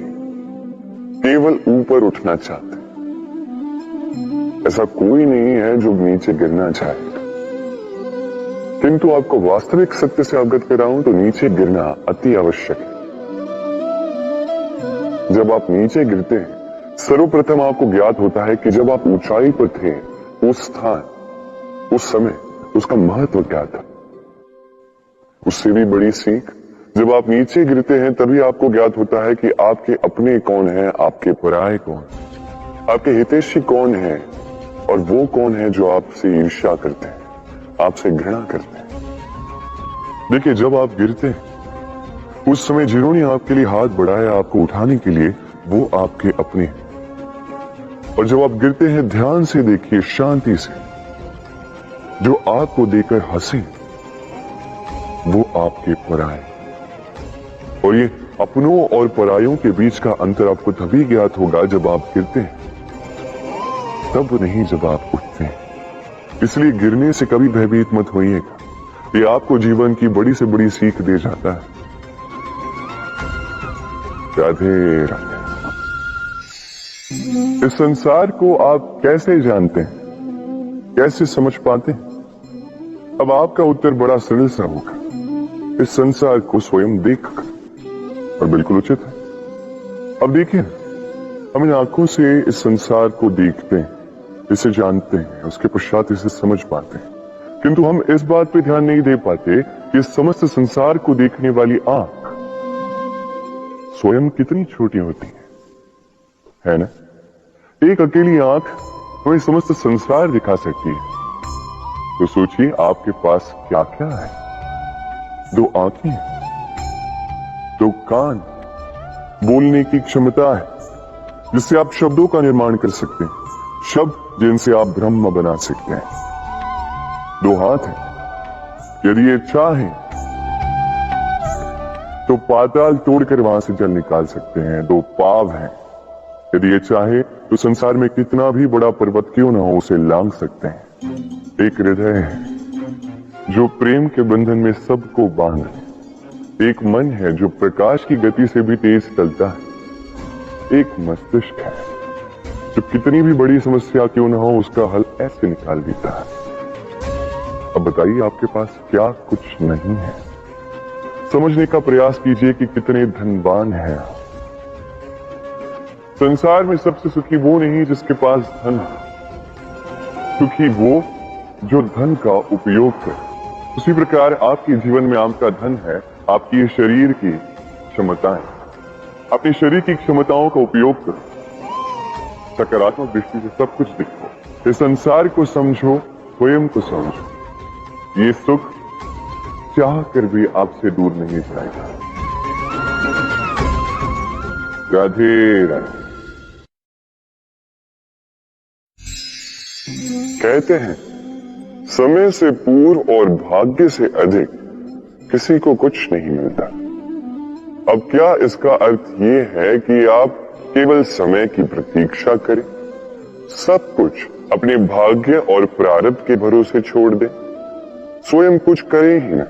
केवल ऊपर उठना चाहते हैं। ऐसा कोई नहीं है जो नीचे गिरना चाहे, किंतु आपको वास्तविक सत्य से अवगत कराऊं तो नीचे गिरना अति आवश्यक है। जब आप नीचे गिरते हैं, सर्वप्रथम आपको ज्ञात होता है कि जब आप ऊंचाई पर थे, उस स्थान, उस समय, उसका महत्व क्या था। उससे भी बड़ी सीख, जब आप नीचे गिरते हैं तभी आपको ज्ञात होता है कि आपके अपने कौन हैं, आपके पराये कौन, आपके हितैषी कौन हैं, और वो कौन है जो आपसे ईर्ष्या करते हैं, आपसे घृणा करते हैं। देखिए, जब आप गिरते हैं उस समय जिन्होंने आपके लिए हाथ बढ़ाया आपको उठाने के लिए, वो आपके अपने हैं। और जब आप गिरते हैं, ध्यान से देखिए, शांति से, जो आपको देकर हंसे वो आपके पराये। और ये अपनों और परायों के बीच का अंतर आपको तभी ज्ञात होगा जब आप गिरते हैं, तब नहीं जब आप उठते हैं। इसलिए गिरने से कभी भयभीत मत होइएगा, ये आपको जीवन की बड़ी से बड़ी सीख दे जाता है। राधे राधे। इस संसार को आप कैसे जानते हैं, कैसे समझ पाते हैं? अब आपका उत्तर बड़ा सरल सा होगा, इस संसार को स्वयं देखकर, और बिल्कुल उचित है। अब देखिए, हम इन आंखों से इस संसार को देखते हैं, इसे जानते हैं, उसके पश्चात इसे समझ पाते हैं, किंतु हम इस बात पे ध्यान नहीं दे पाते कि इस समस्त संसार को देखने वाली आंख स्वयं कितनी छोटी होती है ना? एक अकेली आंख हमें समस्त संसार दिखा सकती है। तो सोचिए आपके पास क्या क्या है। 2 आंखें, 2 कान, बोलने की क्षमता है जिससे आप शब्दों का निर्माण कर सकते हैं, शब्द जिनसे आप ब्रह्म बना सकते हैं। 2 हाथ हैं, यदि ये चाहें तो पाताल तोड़कर वहां से जल निकाल सकते हैं। 2 पांव हैं, यदि ये चाहे तो संसार में कितना भी बड़ा पर्वत क्यों ना हो उसे लांघ सकते हैं। एक हृदय है जो प्रेम के बंधन में सबको बांध ले। एक मन है जो प्रकाश की गति से भी तेज चलता है। एक मस्तिष्क है जो कितनी भी बड़ी समस्या क्यों ना हो उसका हल ऐसे निकाल देता है। अब बताइए आपके पास क्या कुछ नहीं है? समझने का प्रयास कीजिए कि कितने धनवान हैं आप। संसार में सबसे सुखी वो नहीं जिसके पास धन है, सुखी वो जो धन का उपयोग करे। उसी प्रकार आपके जीवन में आपका धन है आपकी शरीर की क्षमताएं। अपने शरीर की क्षमताओं का उपयोग करो, सकारात्मक दृष्टि से सब कुछ देखो, इस संसार को समझो, स्वयं को समझो। ये सुख चाह कर भी आपसे दूर नहीं जाएगा। राधे राधे। कहते हैं समय से पूर्व और भाग्य से अधिक किसी को कुछ नहीं मिलता। अब क्या इसका अर्थ ये है कि आप केवल समय की प्रतीक्षा करें, सब कुछ अपने भाग्य और प्रारब्ध के भरोसे छोड़ दें, स्वयं कुछ करें ही ना?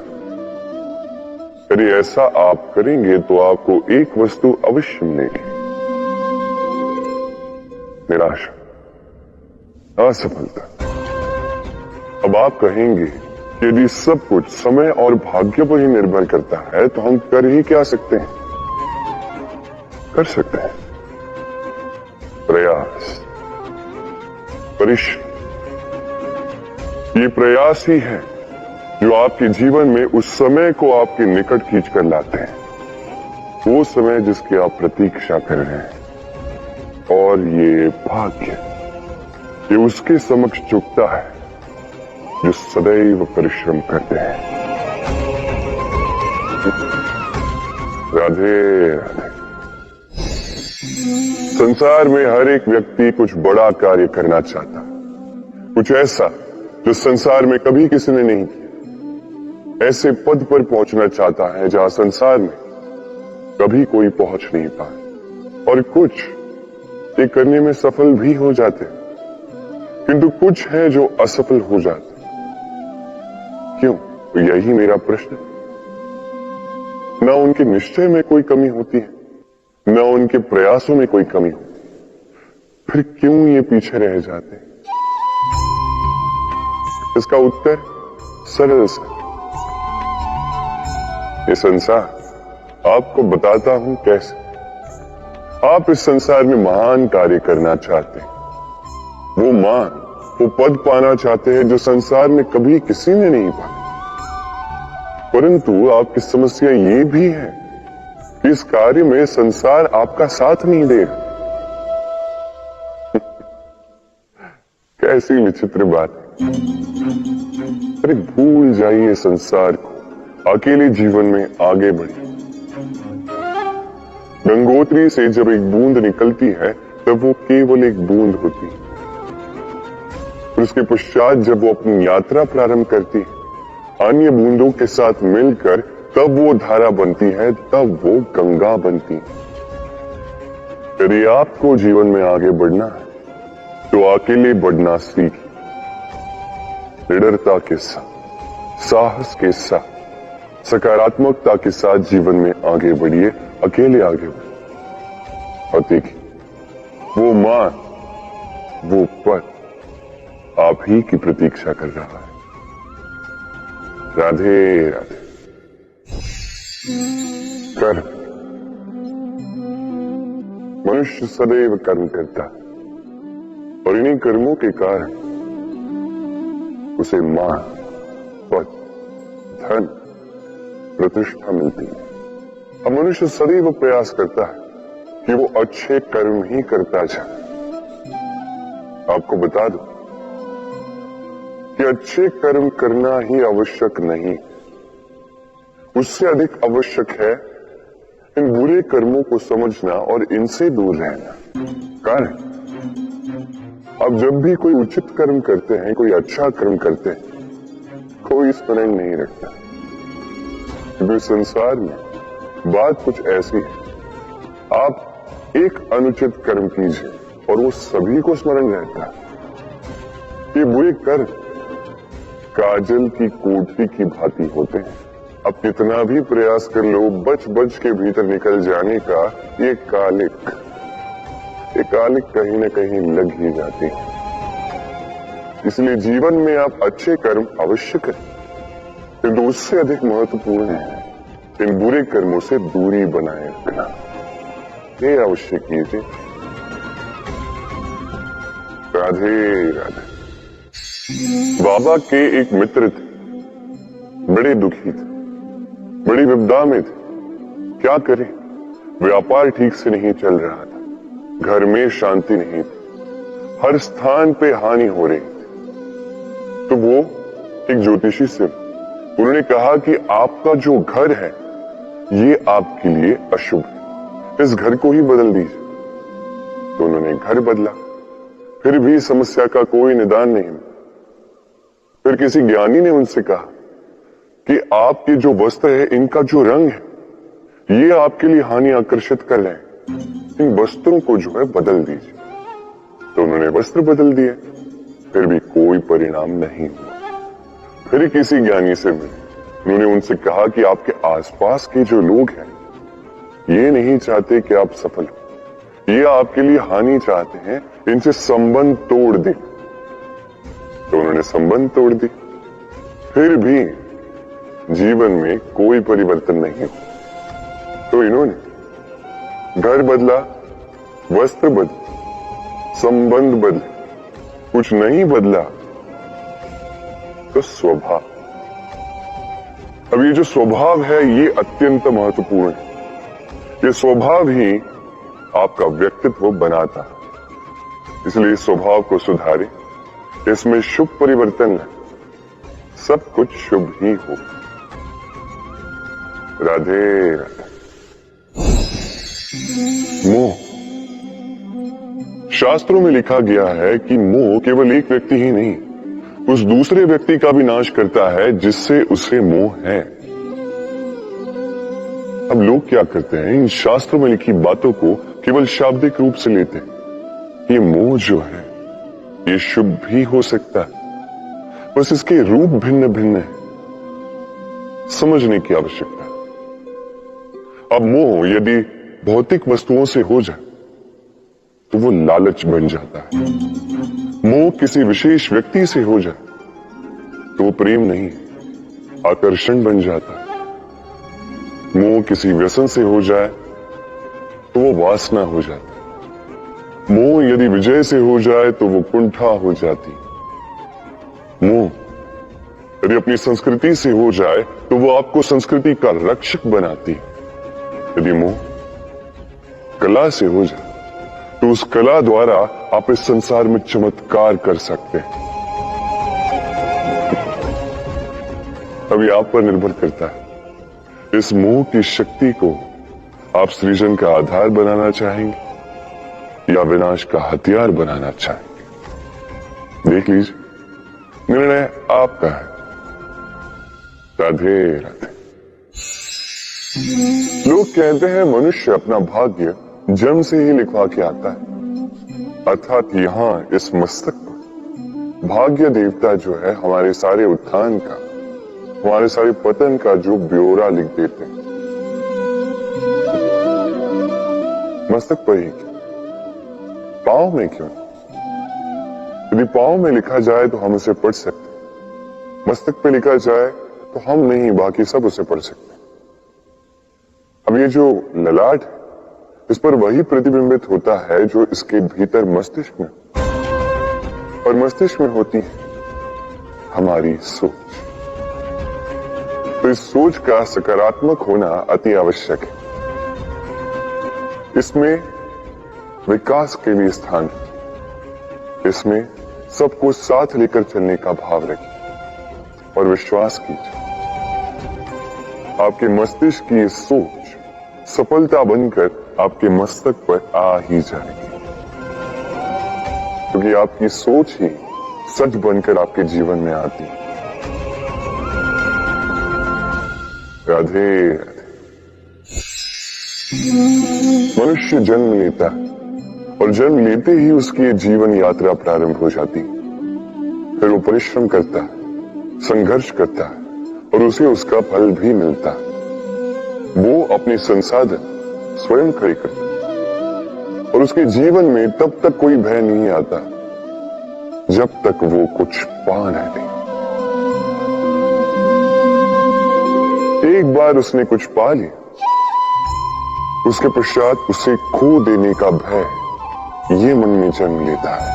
यदि ऐसा आप करेंगे तो आपको एक वस्तु अवश्य मिलेगी, निराशा, असफलता। अब आप कहेंगे कि यदि सब कुछ समय और भाग्य पर ही निर्भर करता है तो हम कर ही क्या सकते हैं? कर सकते हैं प्रयास, परिश्रम। ये प्रयास ही है जो आपके जीवन में उस समय को आपके निकट खींच कर लाते हैं। वो समय जिसकी आप प्रतीक्षा कर रहे हैं, और ये भाग्य ये उसके समक्ष झुकता है जो सदैव परिश्रम करते हैं। राधे राधे। संसार में हर एक व्यक्ति कुछ बड़ा कार्य करना चाहता है, कुछ ऐसा जो संसार में कभी किसी ने नहीं किया। ऐसे पद पर पहुंचना चाहता है जहां संसार में कभी कोई पहुंच नहीं पाए। और कुछ ये करने में सफल भी हो जाते, किंतु कुछ है जो असफल हो जाते। क्यों? तो यही मेरा प्रश्न। न उनके निश्चय में कोई कमी होती है, न उनके प्रयासों में कोई कमी होती, फिर क्यों ये पीछे रह जाते हैं? इसका उत्तर सरल सा, ये संसार आपको बताता हूं कैसे। आप इस संसार में महान कार्य करना चाहते हैं, वो मान, वो पद पाना चाहते हैं जो संसार में कभी किसी ने नहीं पाया। परंतु आपकी समस्या ये भी है कि इस कार्य में संसार आपका साथ नहीं दे रहा। कैसी विचित्र बात है। अरे भूल जाइए संसार को, अकेले जीवन में आगे बढ़िए। गंगोत्री से जब एक बूंद निकलती है तब वो केवल एक बूंद होती है। और उसके पश्चात जब वो अपनी यात्रा प्रारंभ करती है अन्य बूंदों के साथ मिलकर, तब वो धारा बनती है, तब वो गंगा बनती है। यदि आपको जीवन में आगे बढ़ना है तो अकेले बढ़ना सीखिए। निडरता के साथ, साहस के साथ, सकारात्मकता के साथ जीवन में आगे बढ़िए, अकेले आगे बढ़िए। और देखिए, वो मान, वो पद आप ही की प्रतीक्षा कर रहा है। राधे राधे। कर्म, मनुष्य सदैव कर्म करता है और इन्हीं कर्मों के कारण उसे मान, पद, धन, प्रतिष्ठा मिलती है। अब मनुष्य सदैव प्रयास करता है कि वो अच्छे कर्म ही करता जाए। आपको बता दूं कि अच्छे कर्म करना ही आवश्यक नहीं, उससे अधिक आवश्यक है इन बुरे कर्मों को समझना और इनसे दूर रहना। कारण, अब जब भी कोई उचित कर्म करते हैं, कोई अच्छा कर्म करते हैं, कोई स्मरण नहीं रखता। क्योंकि संसार में बात कुछ ऐसी है, आप एक अनुचित कर्म कीजिए और वो सभी को स्मरण रहता है। ये बुरे कर्म काजल की कोठी की भांति होते हैं। अब कितना भी प्रयास कर लो, बच बच के भीतर निकल जाने का ये कालिक कहीं न कहीं लग ही जाती है। इसलिए जीवन में आप अच्छे कर्म अवश्य करें, किंतु उससे अधिक महत्वपूर्ण है इन बुरे कर्मों से दूरी बनाए रखना। ये अवश्य कीजिए। राधे राधे। बाबा के एक मित्र थे, बड़े दुखी थे, बड़ी विपदा में थे। क्या करें? व्यापार ठीक से नहीं चल रहा था, घर में शांति नहीं थी, हर स्थान पे हानि हो रही थी। तो वो एक ज्योतिषी से उन्होंने कहा कि आपका जो घर है ये आपके लिए अशुभ है, इस घर को ही बदल दीजिए। तो उन्होंने घर बदला, फिर भी समस्या का कोई निदान नहीं। फिर किसी ज्ञानी ने उनसे कहा कि आपके जो वस्त्र है, इनका जो रंग है, ये आपके लिए हानि आकर्षित कर रहे हैं, इन वस्त्रों को जो है बदल दीजिए। तो उन्होंने वस्त्र बदल दिए, फिर भी कोई परिणाम नहीं हुआ। फिर किसी ज्ञानी से मिले, उन्होंने उनसे कहा कि आपके आसपास के जो लोग हैं ये नहीं चाहते कि आप सफल हो, ये आपके लिए हानि चाहते हैं, इनसे संबंध तोड़ दें। तो उन्होंने संबंध तोड़ दी, फिर भी जीवन में कोई परिवर्तन नहीं हुआ। तो इन्होंने घर बदला, वस्त्र बदले, संबंध बदले, कुछ नहीं बदला तो स्वभाव। अब ये जो स्वभाव है ये अत्यंत महत्वपूर्ण है। ये स्वभाव ही आपका व्यक्तित्व बनाता है। इसलिए इस स्वभाव को सुधारे, इसमें शुभ परिवर्तन है, सब कुछ शुभ ही हो। राधे राधे। मोह। शास्त्रों में लिखा गया है कि मोह केवल एक व्यक्ति ही नहीं, उस दूसरे व्यक्ति का भी नाश करता है जिससे उसे मोह है। अब लोग क्या करते हैं, इन शास्त्रों में लिखी बातों को केवल शाब्दिक रूप से लेते हैं। ये मोह जो है ये शुभ भी हो सकता है, बस इसके रूप भिन्न भिन्न है, समझने की आवश्यकता है। अब मोह यदि भौतिक वस्तुओं से हो जाए तो वो लालच बन जाता है। मोह किसी विशेष व्यक्ति से हो जाए तो वो प्रेम नहीं, आकर्षण बन जाता है। मोह किसी व्यसन से हो जाए तो वो वासना हो जाती। मोह यदि विजय से हो जाए तो वो कुंठा हो जाती। मोह यदि अपनी संस्कृति से हो जाए तो वो आपको संस्कृति का रक्षक बनाती। यदि मोह कला से हो जाए तो उस कला द्वारा आप इस संसार में चमत्कार कर सकते हैं। अभी आप पर निर्भर करता है, इस मोह की शक्ति को आप सृजन का आधार बनाना चाहेंगे या विनाश का हथियार बनाना चाहेंगे। देख लीजिए, निर्णय आपका है। राधे राधे। लोग कहते हैं मनुष्य अपना भाग्य जन्म से ही लिखवा के आता है, अर्थात यहां इस मस्तक पर भाग्य देवता जो है हमारे सारे उत्थान का, हमारे सारे पतन का जो ब्यौरा लिख देते हैं। मस्तक पर ही क्यों, पांव में क्यों? यदि पांव में लिखा जाए तो हम उसे पढ़ सकते, मस्तक पे लिखा जाए तो हम नहीं, बाकी सब उसे पढ़ सकते। अब ये जो ललाट है इस पर वही प्रतिबिंबित होता है जो इसके भीतर मस्तिष्क में, और मस्तिष्क में होती है हमारी सोच। तो इस सोच का सकारात्मक होना अति आवश्यक है। इसमें विकास के लिए स्थान है, इसमें सबको साथ लेकर चलने का भाव रखिए और विश्वास कीजिए आपके मस्तिष्क की ये सोच सफलता बनकर आपके मस्तक पर आ ही जाएगी, क्योंकि आपकी सोच ही सच बनकर आपके जीवन में आती है। राधे राधे। मनुष्य जन्म लेता है और जन्म लेते ही उसकी जीवन यात्रा प्रारंभ हो जाती है। फिर वो परिश्रम करता है, संघर्ष करता है और उसे उसका फल भी मिलता है। वो अपने संसाधन स्वयं खड़े करता है और उसके जीवन में तब तक कोई भय नहीं आता जब तक वो कुछ पा न ले। एक बार उसने कुछ पा लिया, उसके पश्चात उसे खो देने का भय ये मन में जन्म लेता है।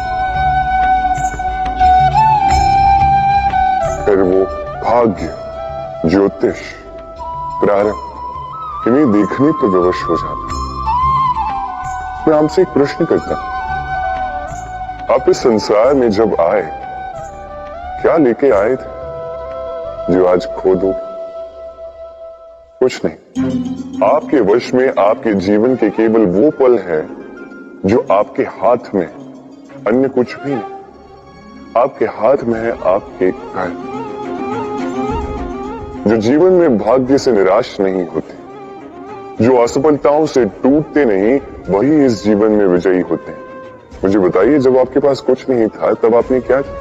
फिर वो भाग्य, ज्योतिष, प्रारंभ इन्हें देखने पर विवश हो जाता। मैं आपसे एक प्रश्न करता हूं, आप इस संसार में जब आए क्या लेके आए थे जो आज खो दो? कुछ नहीं। आपके वश में आपके जीवन के केवल वो पल है जो आपके हाथ में, अन्य कुछ भी नहीं। आपके हाथ में है आपके घर। जो जीवन में भाग्य से निराश नहीं होते, जो असफलताओं से टूटते नहीं, वही इस जीवन में विजयी होते हैं। मुझे बताइए, जब आपके पास कुछ नहीं था तब आपने क्या किया?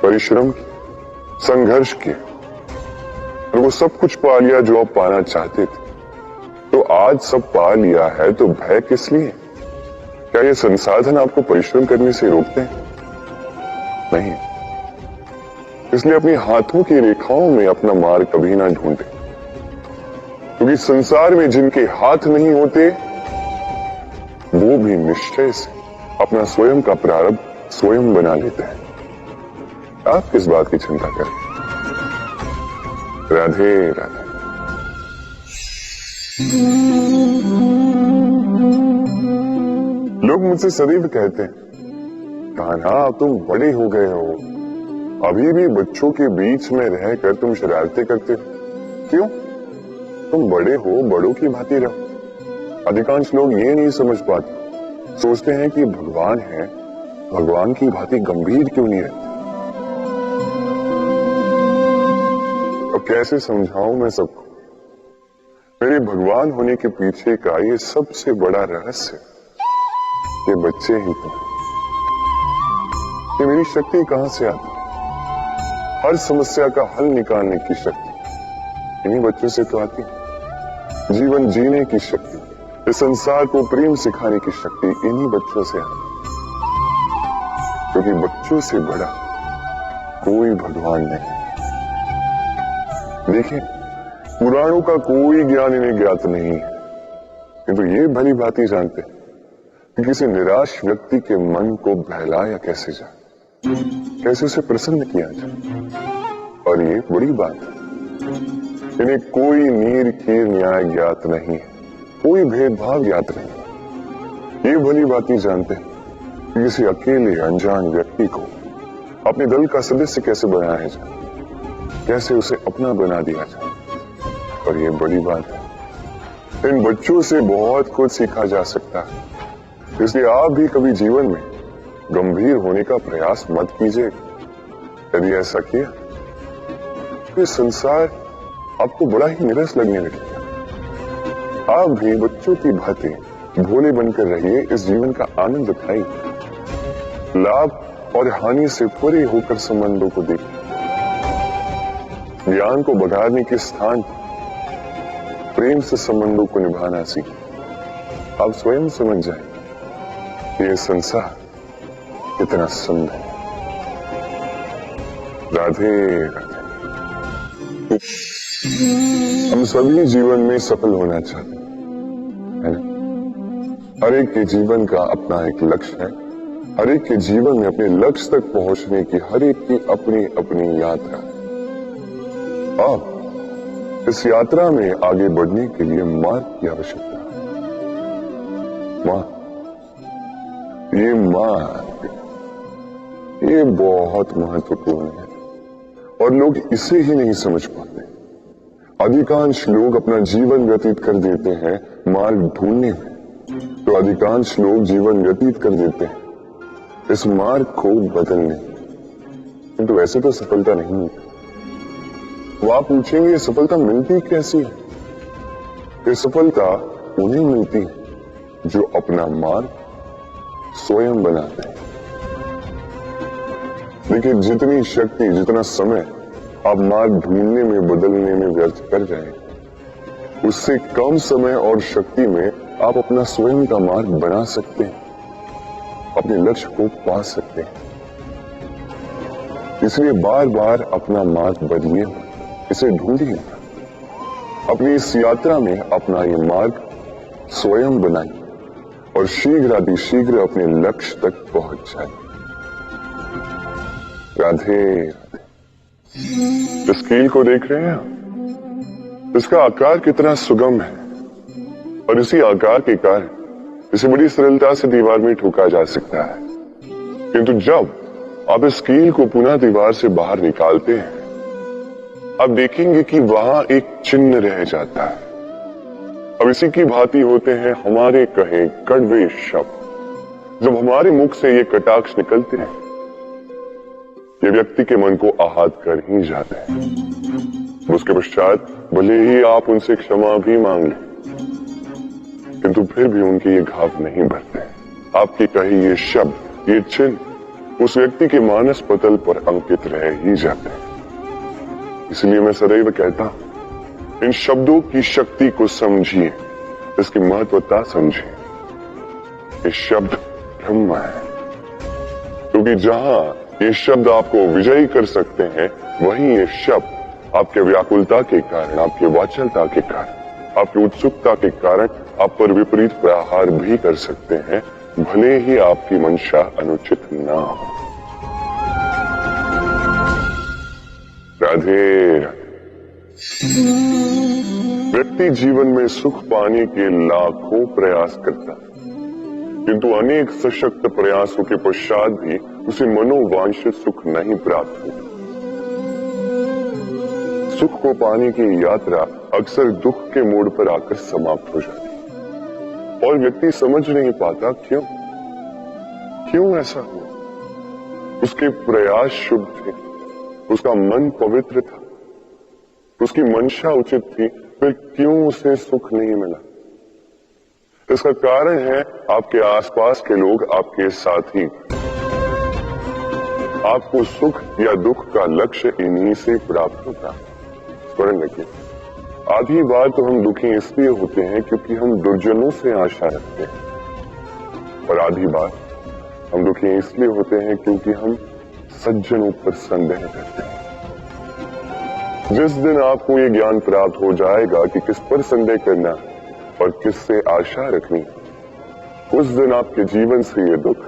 परिश्रम किया, संघर्ष किया और वो सब कुछ पा लिया जो आप पाना चाहते थे। तो आज सब पा लिया है तो भय किस लिए? क्या ये संसाधन आपको परिश्रम करने से रोकते हैं? नहीं। इसलिए अपने हाथों की रेखाओं में अपना मार्ग कभी ना ढूंढे, क्योंकि संसार में जिनके हाथ नहीं होते वो भी निश्चय से अपना स्वयं का प्रारब्ध स्वयं बना लेते हैं। आप किस बात की चिंता करें? राधे राधे। लोग मुझसे सदैव कहते हैं, कान्हा अब तुम बड़े हो गए हो, अभी भी बच्चों के बीच में रहकर तुम शरारतें करते हो। क्यों? तुम बड़े हो, बड़ों की भांति रहो। अधिकांश लोग ये नहीं समझ पाते, सोचते हैं कि भगवान है, भगवान की भांति गंभीर क्यों नहीं रहते। अब कैसे समझाऊं मैं सबको? मेरे भगवान होने के पीछे का ये सबसे बड़ा रहस्य, ये बच्चे ही थे। ये मेरी शक्ति कहां से आती? हर समस्या का हल निकालने की शक्ति इन्हीं बच्चों से तो आती है। जीवन जीने की शक्ति, इस संसार को प्रेम सिखाने की शक्ति इन्हीं बच्चों से आती है। क्योंकि बच्चों से बड़ा कोई भगवान नहीं। देखिए, पुराणों का कोई ज्ञान इन्हें ज्ञात नहीं है, किंतु ये भली भांति जानते हैं कि किसी निराश व्यक्ति के मन को बहलाया कैसे जाए, कैसे उसे प्रसन्न किया जाए। और ये बड़ी बात है, इन्हें कोई नीर खीर न्याय ज्ञात नहीं है, कोई भेदभाव ज्ञात नहीं। ये भली भांति जानते हैं कि किसी अकेले अनजान व्यक्ति को अपने दल का सदस्य कैसे बनाया जाए, कैसे उसे अपना बना दिया जाए। और ये बड़ी बात है, इन बच्चों से बहुत कुछ सीखा जा सकता है। इसलिए आप भी कभी जीवन में गंभीर होने का प्रयास मत कीजिए। यदि ऐसा किया तो संसार आपको बड़ा ही निरस लगने लगेगा। आप भी बच्चों की भांति भोले बनकर रहिए, इस जीवन का आनंद उठाइए, लाभ और हानि से परे होकर संबंधों को देखिए। ज्ञान को बघाड़ने के स्थान प्रेम से संबंधों को निभाना सीखें। आप स्वयं समझ जाए ये संसार कितना सुंदर है। राधे राधे। हम सभी जीवन में सफल होना चाहते हैं, है ना? हर एक के जीवन का अपना एक लक्ष्य है। हर एक के जीवन में अपने लक्ष्य तक पहुंचने की हर एक की अपनी अपनी यात्रा है। और इस यात्रा में आगे बढ़ने के लिए मार्ग की आवश्यकता है। ये मार्ग ये बहुत महत्वपूर्ण है और लोग इसे ही नहीं समझ पाते। अधिकांश लोग अपना जीवन व्यतीत कर देते हैं मार्ग ढूंढने में, तो अधिकांश लोग जीवन व्यतीत कर देते हैं इस मार्ग को बदलने में। किंतु वैसे तो सफलता नहीं मिलती। वो आप पूछेंगे सफलता मिलती कैसी है? ये सफलता उन्हें मिलती है जो अपना मार्ग स्वयं बनाते हैं। देखिए, जितनी शक्ति, जितना समय आप मार्ग ढूंढने में, बदलने में व्यर्थ कर जाए, उससे कम समय और शक्ति में आप अपना स्वयं का मार्ग बना सकते हैं, अपने लक्ष्य को पा सकते हैं। इसलिए बार बार अपना मार्ग बदलिए, इसे ढूंढिए। अपनी इस यात्रा में अपना ये मार्ग स्वयं बनाइए और शीघ्र अपने लक्ष्य तक पहुंच जाए। राधे राधे। इस कील को देख रहे हैं? इसका आकार कितना सुगम है और इसी आकार के कारण इसे बड़ी सरलता से दीवार में ठोका जा सकता है। किंतु जब आप इस कील को पुनः दीवार से बाहर निकालते हैं, आप देखेंगे कि वहां एक चिन्ह रह जाता है। अब इसी की भांति होते हैं हमारे कहे कड़वे शब्द। जब हमारे मुख से ये कटाक्ष निकलते हैं, ये व्यक्ति के मन को आहत कर ही जाते हैं। उसके पश्चात भले ही आप उनसे क्षमा भी मांग लें, किंतु फिर भी उनके ये घाव नहीं भरते। आपके कहे ये शब्द, ये चिन्ह उस व्यक्ति के मानस पटल पर अंकित रह ही जाते हैं। इसलिए मैं सदैव कहता हूं, इन शब्दों की शक्ति को समझिए, इसकी महत्वता समझिए। ये शब्द ब्रह्म है, क्योंकि जहां ये शब्द आपको विजयी कर सकते हैं, वहीं ये शब्द आपके व्याकुलता के कारण, आपके वाचलता के कारण, आपकी उत्सुकता के कारण आप पर विपरीत प्रहार भी कर सकते हैं, भले ही आपकी मंशा अनुचित ना हो। राधे राधे। व्यक्ति जीवन में सुख पाने के लाखों प्रयास करता है, किंतु अनेक सशक्त प्रयासों के पश्चात भी उसे मनोवांछित सुख नहीं प्राप्त होता। सुख को पाने की यात्रा अक्सर दुख के मोड़ पर आकर समाप्त हो जाती है और व्यक्ति समझ नहीं पाता क्यों ऐसा हुआ। उसके प्रयास शुभ थे, उसका मन पवित्र था, उसकी मंशा उचित थी, फिर क्यों उसे सुख नहीं मिला? इसका कारण है आपके आसपास के लोग, आपके साथी। आपको सुख या दुख का लक्ष्य इन्हीं से प्राप्त होता है। स्मरण रखिए, आधी बार तो हम दुखी इसलिए होते हैं क्योंकि हम दुर्जनों से आशा रखते हैं, और आधी बार हम दुखी इसलिए होते हैं क्योंकि हम सज्जनों पर संदेह करते हैं। जिस दिन आपको ये ज्ञान प्राप्त हो जाएगा कि किस पर संदेह करना है और किससे आशा रखनी है, उस दिन आपके जीवन से ये दुख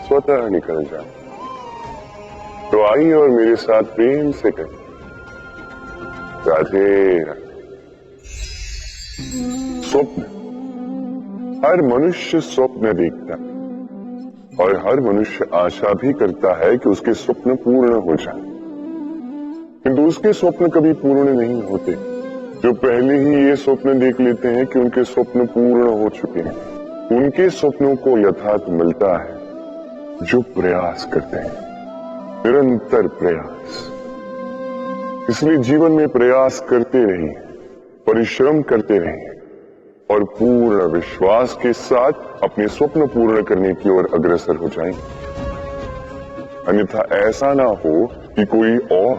स्वतः निकल जाए। तो आइए और मेरे साथ प्रेम से कहें, राधे राधे। स्वप्न, हर मनुष्य स्वप्न देखता है और हर मनुष्य आशा भी करता है कि उसके स्वप्न पूर्ण हो जाए, किंतु उसके स्वप्न कभी पूर्ण नहीं होते। जो पहले ही ये स्वप्न देख लेते हैं कि उनके स्वप्न पूर्ण हो चुके हैं, उनके स्वप्नों को यथार्थ मिलता है जो प्रयास करते हैं, निरंतर प्रयास। इसलिए जीवन में प्रयास करते रहिए, परिश्रम करते रहिए और पूर्ण विश्वास के साथ अपने स्वप्न पूर्ण करने की ओर अग्रसर हो जाएंगे। अन्यथा ऐसा ना हो कि कोई और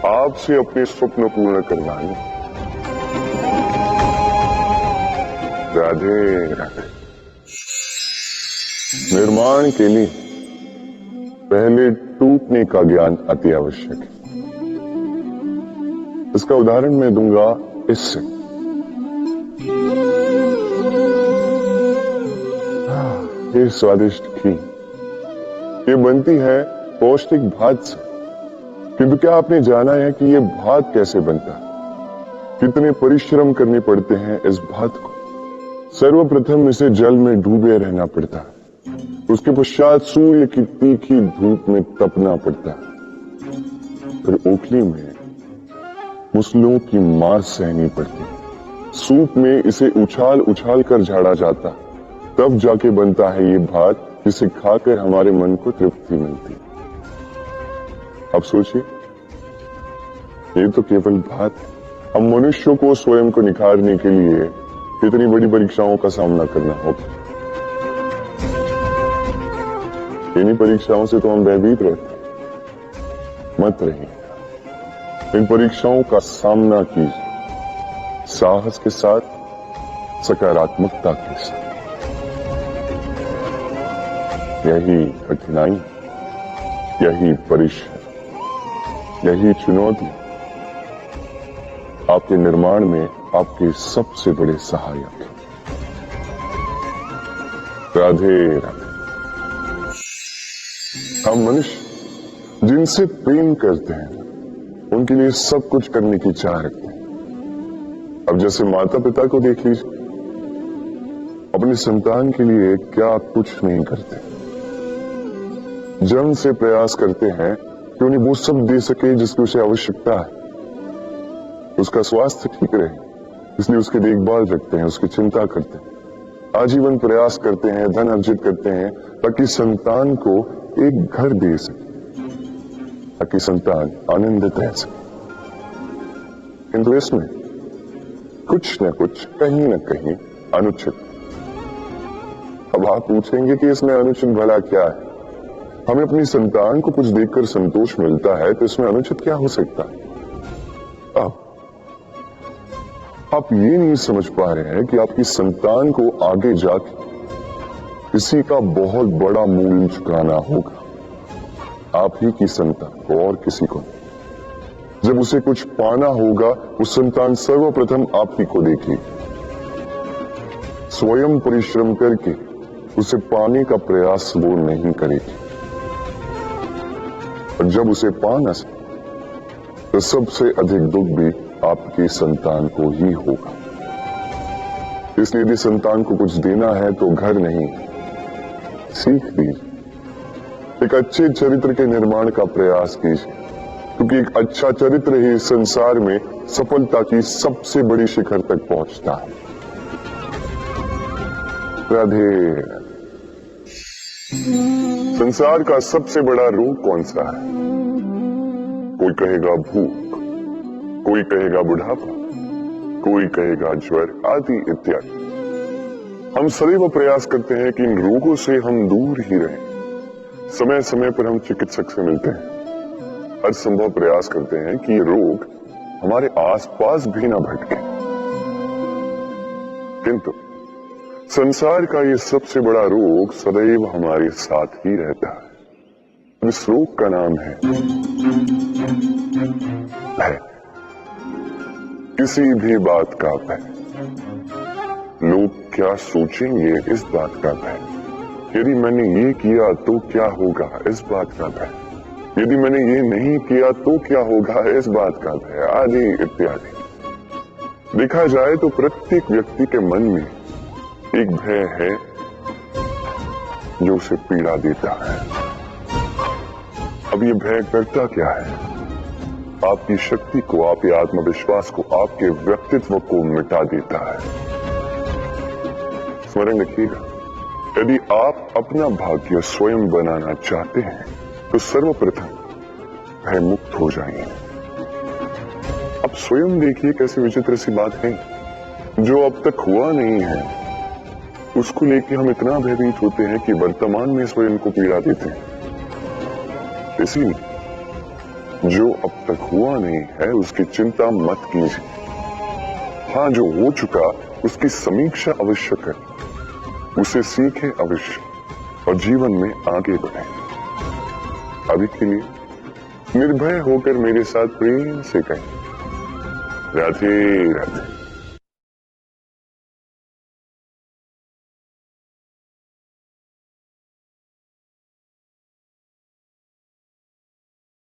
आपसे अपने स्वप्न पूर्ण करवाए। राधे राधे। निर्माण के लिए पहले टूटने का ज्ञान अति आवश्यक है। इसका उदाहरण मैं दूंगा इससे। ये स्वादिष्ट खीर ये बनती है पौष्टिक भात से, किंतु क्या आपने जाना है कि ये भात कैसे बनता है? कितने परिश्रम करने पड़ते हैं इस भात को। सर्वप्रथम इसे जल में डूबे रहना पड़ता है, उसके पश्चात सूर्य की तीखी धूप में तपना पड़ता है, फिर ओखली में मुसलों की मार सहनी पड़ती है, सूप में इसे उछाल उछाल कर झाड़ा जाता, तब जाके बनता है ये भात जिसे खाकर हमारे मन को तृप्ति मिलती। अब सोचिए, ये तो केवल भात है। हम मनुष्यों को स्वयं को निखारने के लिए कितनी बड़ी परीक्षाओं का सामना करना होगा। इन्हीं परीक्षाओं से तो हम भयभीत रहते हैं। मत रहिए, इन परीक्षाओं का सामना कीजिए साहस के साथ, सकारात्मकता के साथ। यही कठिनाई, यही परिश्रम, यही चुनौती आपके निर्माण में आपके सबसे बड़े सहायक हैं। राधे राधे। हम मनुष्य जिनसे प्रेम करते हैं उनके लिए सब कुछ करने की चाह रखते हैं। अब जैसे माता पिता को देख लीजिए, अपनी संतान के लिए क्या कुछ नहीं करते, जन्म से प्रयास करते हैं कि उन्हें वो सब दे सके जिसकी उसे आवश्यकता है। उसका स्वास्थ्य ठीक रहे, इसलिए उसकी देखभाल रखते हैं, उसकी चिंता करते हैं, आजीवन प्रयास करते हैं, धन अर्जित करते हैं ताकि संतान को एक घर दे सके, ताकि संतान आनंदित रह सके। किंतु इसमें कुछ न कुछ, कहीं न कहीं अनुचित। अब आप पूछेंगे कि इसमें अनुचित भला क्या है? हमें अपनी संतान को कुछ देखकर संतोष मिलता है, तो इसमें अनुचित क्या हो सकता है? आप ये नहीं समझ पा रहे हैं कि आपकी संतान को आगे जाके किसी का बहुत बड़ा मूल्य चुकाना होगा। आप ही की संतान को, और किसी को नहीं। जब उसे कुछ पाना होगा, वो संतान सर्वप्रथम आप ही को देखेगी, स्वयं परिश्रम करके उसे पाने का प्रयास वो नहीं करेगी। और जब उसे पा न सके तो सबसे अधिक दुख भी आपकी संतान को ही होगा। इसलिए यदि संतान को कुछ देना है तो घर नहीं, सीख दीजिए। एक अच्छे चरित्र के निर्माण का प्रयास कीजिए, क्योंकि एक अच्छा चरित्र ही संसार में सफलता की सबसे बड़ी शिखर तक पहुंचता है। राधे। संसार का सबसे बड़ा रोग कौन सा है? कोई कहेगा भूख, कोई कहेगा बुढ़ापा, कोई कहेगा ज्वर आदि इत्यादि। हम सदैव प्रयास करते हैं कि इन रोगों से हम दूर ही रहें। समय समय पर हम चिकित्सक से मिलते हैं, हर संभव प्रयास करते हैं कि ये रोग हमारे आसपास भी ना भटके। किंतु संसार का ये सबसे बड़ा रोग सदैव हमारे साथ ही रहता है। इस रोग का नाम है भय। किसी भी बात का भय। लोग क्या सोचेंगे इस बात का भय। यदि मैंने ये किया तो क्या होगा इस बात का भय। यदि मैंने ये नहीं किया तो क्या होगा इस बात का भय आदि इत्यादि। देखा जाए तो प्रत्येक व्यक्ति के मन में एक भय है जो उसे पीड़ा देता है। अब ये भय करता क्या है? आपकी शक्ति को, आपके आत्मविश्वास को, आपके व्यक्तित्व को मिटा देता है। स्मरण रखिएगा, यदि आप अपना भाग्य स्वयं बनाना चाहते हैं तो सर्वप्रथम भय मुक्त हो जाइए। अब स्वयं देखिए कैसी विचित्र सी बात है, जो अब तक हुआ नहीं है उसको लेकर हम इतना भयभीत होते हैं कि वर्तमान में स्वयं को पीड़ा देते हैं। इसीलिए जो अब तक हुआ नहीं है उसकी चिंता मत कीजिए। हाँ, जो हो चुका उसकी समीक्षा अवश्य करें, उसे सीखें अवश्य और जीवन में आगे बढ़ें। अभी के लिए निर्भय होकर मेरे साथ प्रेम से कहें, राधे राधे।